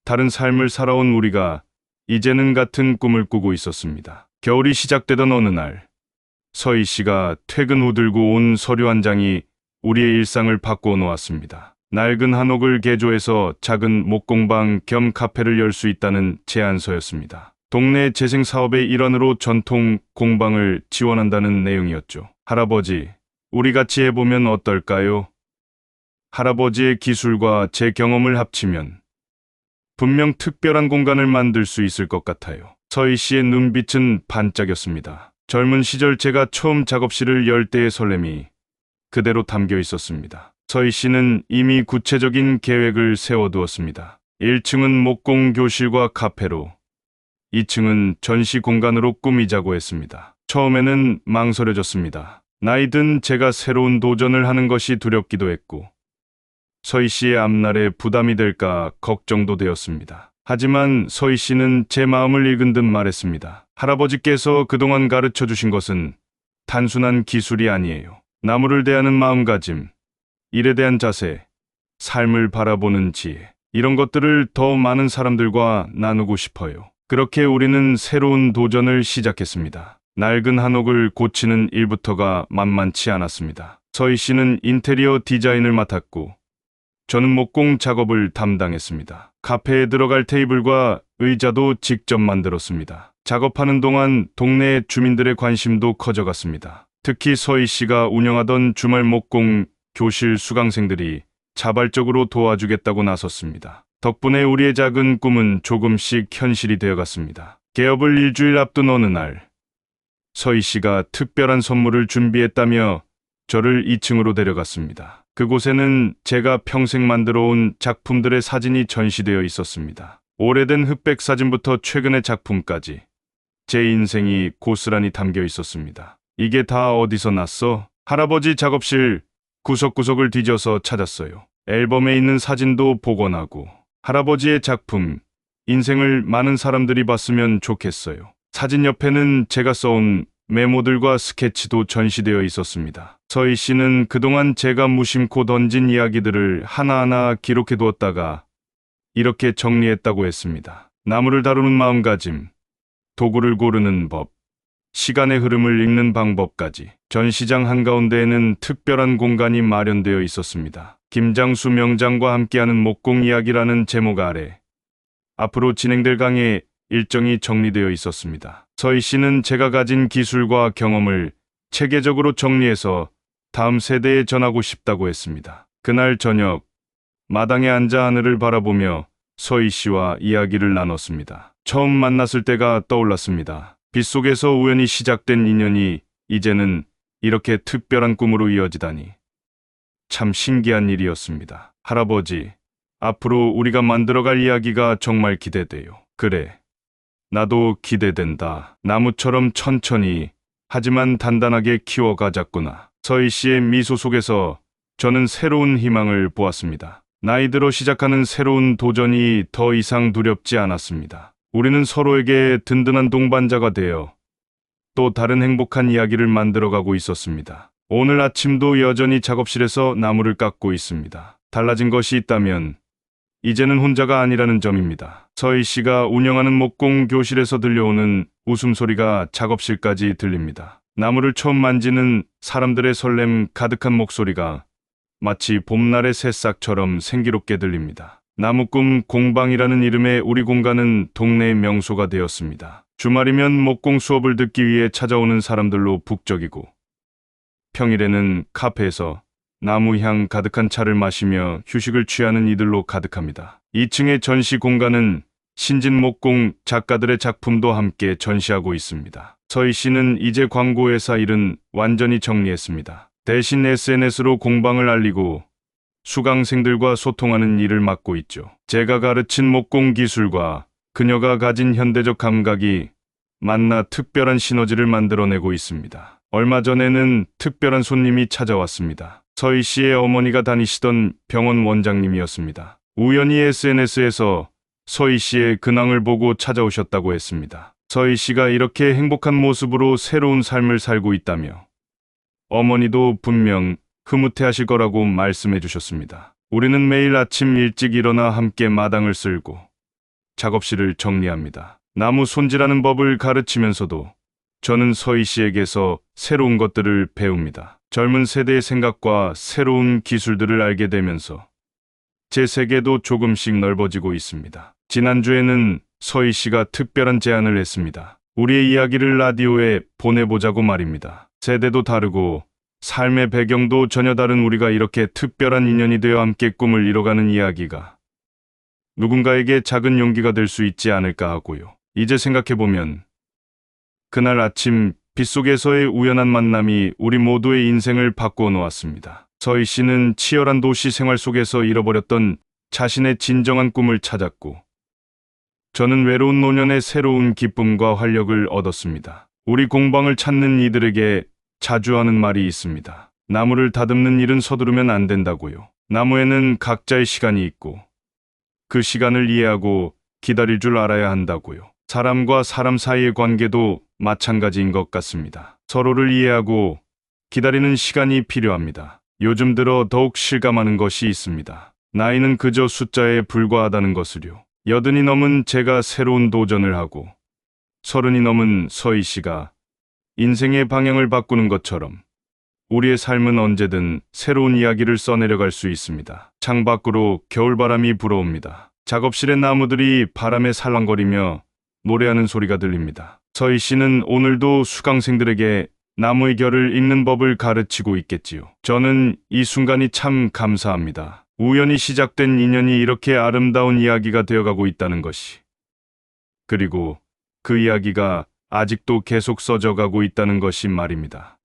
Speaker 2: 다른 삶을 살아온 우리가 이제는 같은 꿈을 꾸고 있었습니다. 겨울이 시작되던 어느 날, 서희 씨가 퇴근 후 들고 온 서류 한 장이 우리의 일상을 바꾸어 놓았습니다. 낡은 한옥을 개조해서 작은 목공방 겸 카페를 열 수 있다는 제안서였습니다. 동네 재생 사업의 일환으로 전통 공방을 지원한다는 내용이었죠. 할아버지, 우리 같이 해보면 어떨까요? 할아버지의 기술과 제 경험을 합치면 분명 특별한 공간을 만들 수 있을 것 같아요. 서희 씨의 눈빛은 반짝였습니다. 젊은 시절 제가 처음 작업실을 열 때의 설렘이 그대로 담겨 있었습니다. 서희 씨는 이미 구체적인 계획을 세워두었습니다. 1층은 목공 교실과 카페로, 2층은 전시 공간으로 꾸미자고 했습니다. 처음에는 망설여졌습니다. 나이 든 제가 새로운 도전을 하는 것이 두렵기도 했고, 서희 씨의 앞날에 부담이 될까 걱정도 되었습니다. 하지만 서희 씨는 제 마음을 읽은 듯 말했습니다. 할아버지께서 그동안 가르쳐 주신 것은 단순한 기술이 아니에요. 나무를 대하는 마음가짐, 일에 대한 자세, 삶을 바라보는 지혜, 이런 것들을 더 많은 사람들과 나누고 싶어요. 그렇게 우리는 새로운 도전을 시작했습니다. 낡은 한옥을 고치는 일부터가 만만치 않았습니다. 서희 씨는 인테리어 디자인을 맡았고, 저는 목공 작업을 담당했습니다. 카페에 들어갈 테이블과 의자도 직접 만들었습니다. 작업하는 동안 동네 주민들의 관심도 커져갔습니다. 특히 서희 씨가 운영하던 주말 목공 교실 수강생들이 자발적으로 도와주겠다고 나섰습니다. 덕분에 우리의 작은 꿈은 조금씩 현실이 되어갔습니다. 개업을 일주일 앞둔 어느 날, 서희 씨가 특별한 선물을 준비했다며 저를 2층으로 데려갔습니다. 그곳에는 제가 평생 만들어온 작품들의 사진이 전시되어 있었습니다. 오래된 흑백 사진부터 최근의 작품까지 제 인생이 고스란히 담겨 있었습니다. 이게 다 어디서 났어? 할아버지 작업실 구석구석을 뒤져서 찾았어요. 앨범에 있는 사진도 복원하고, 할아버지의 작품, 인생을 많은 사람들이 봤으면 좋겠어요. 사진 옆에는 제가 써온 메모들과 스케치도 전시되어 있었습니다. 서희 씨는 그동안 제가 무심코 던진 이야기들을 하나하나 기록해 두었다가 이렇게 정리했다고 했습니다. 나무를 다루는 마음가짐, 도구를 고르는 법, 시간의 흐름을 읽는 방법까지. 전시장 한가운데에는 특별한 공간이 마련되어 있었습니다. 김장수 명장과 함께하는 목공 이야기라는 제목 아래 앞으로 진행될 강의 일정이 정리되어 있었습니다. 서희 씨는 제가 가진 기술과 경험을 체계적으로 정리해서 다음 세대에 전하고 싶다고 했습니다. 그날 저녁, 마당에 앉아 하늘을 바라보며 서희 씨와 이야기를 나눴습니다. 처음 만났을 때가 떠올랐습니다. 빗속에서 우연히 시작된 인연이 이제는 이렇게 특별한 꿈으로 이어지다니. 참 신기한 일이었습니다. 할아버지, 앞으로 우리가 만들어갈 이야기가 정말 기대돼요. 그래, 나도 기대된다. 나무처럼 천천히 하지만 단단하게 키워가자꾸나. 서희 씨의 미소 속에서 저는 새로운 희망을 보았습니다. 나이 들어 시작하는 새로운 도전이 더 이상 두렵지 않았습니다. 우리는 서로에게 든든한 동반자가 되어 또 다른 행복한 이야기를 만들어가고 있었습니다. 오늘 아침도 여전히 작업실에서 나무를 깎고 있습니다. 달라진 것이 있다면 이제는 혼자가 아니라는 점입니다. 서희 씨가 운영하는 목공 교실에서 들려오는 웃음소리가 작업실까지 들립니다. 나무를 처음 만지는 사람들의 설렘 가득한 목소리가 마치 봄날의 새싹처럼 생기롭게 들립니다. 나무꿈 공방이라는 이름의 우리 공간은 동네의 명소가 되었습니다. 주말이면 목공 수업을 듣기 위해 찾아오는 사람들로 북적이고, 평일에는 카페에서 나무향 가득한 차를 마시며 휴식을 취하는 이들로 가득합니다. 2층의 전시 공간은 신진 목공 작가들의 작품도 함께 전시하고 있습니다. 서희 씨는 이제 광고회사 일은 완전히 정리했습니다. 대신 SNS로 공방을 알리고 수강생들과 소통하는 일을 맡고 있죠. 제가 가르친 목공 기술과 그녀가 가진 현대적 감각이 만나 특별한 시너지를 만들어내고 있습니다. 얼마 전에는 특별한 손님이 찾아왔습니다. 서희 씨의 어머니가 다니시던 병원 원장님이었습니다. 우연히 SNS에서 서희 씨의 근황을 보고 찾아오셨다고 했습니다. 서희 씨가 이렇게 행복한 모습으로 새로운 삶을 살고 있다며 어머니도 분명 흐뭇해하실 거라고 말씀해 주셨습니다. 우리는 매일 아침 일찍 일어나 함께 마당을 쓸고 작업실을 정리합니다. 나무 손질하는 법을 가르치면서도 저는 서희 씨에게서 새로운 것들을 배웁니다. 젊은 세대의 생각과 새로운 기술들을 알게 되면서 제 세계도 조금씩 넓어지고 있습니다. 지난주에는 서희 씨가 특별한 제안을 했습니다. 우리의 이야기를 라디오에 보내보자고 말입니다. 세대도 다르고 삶의 배경도 전혀 다른 우리가 이렇게 특별한 인연이 되어 함께 꿈을 이뤄가는 이야기가 누군가에게 작은 용기가 될 수 있지 않을까 하고요. 이제 생각해보면 그날 아침 빗속에서의 우연한 만남이 우리 모두의 인생을 바꾸어 놓았습니다. 서희 씨는 치열한 도시 생활 속에서 잃어버렸던 자신의 진정한 꿈을 찾았고, 저는 외로운 노년의 새로운 기쁨과 활력을 얻었습니다. 우리 공방을 찾는 이들에게 자주 하는 말이 있습니다. 나무를 다듬는 일은 서두르면 안 된다고요. 나무에는 각자의 시간이 있고 그 시간을 이해하고 기다릴 줄 알아야 한다고요. 사람과 사람 사이의 관계도 마찬가지인 것 같습니다. 서로를 이해하고 기다리는 시간이 필요합니다. 요즘 들어 더욱 실감하는 것이 있습니다. 나이는 그저 숫자에 불과하다는 것을요. 80이 넘은 제가 새로운 도전을 하고 30이 넘은 서희 씨가 인생의 방향을 바꾸는 것처럼 우리의 삶은 언제든 새로운 이야기를 써내려갈 수 있습니다. 창밖으로 겨울바람이 불어옵니다. 작업실의 나무들이 바람에 살랑거리며 노래하는 소리가 들립니다. 서희 씨는 오늘도 수강생들에게 나무의 결을 읽는 법을 가르치고 있겠지요. 저는 이 순간이 참 감사합니다. 우연히 시작된 인연이 이렇게 아름다운 이야기가 되어가고 있다는 것이. 그리고 그 이야기가 아직도 계속 써져가고 있다는 것이 말입니다.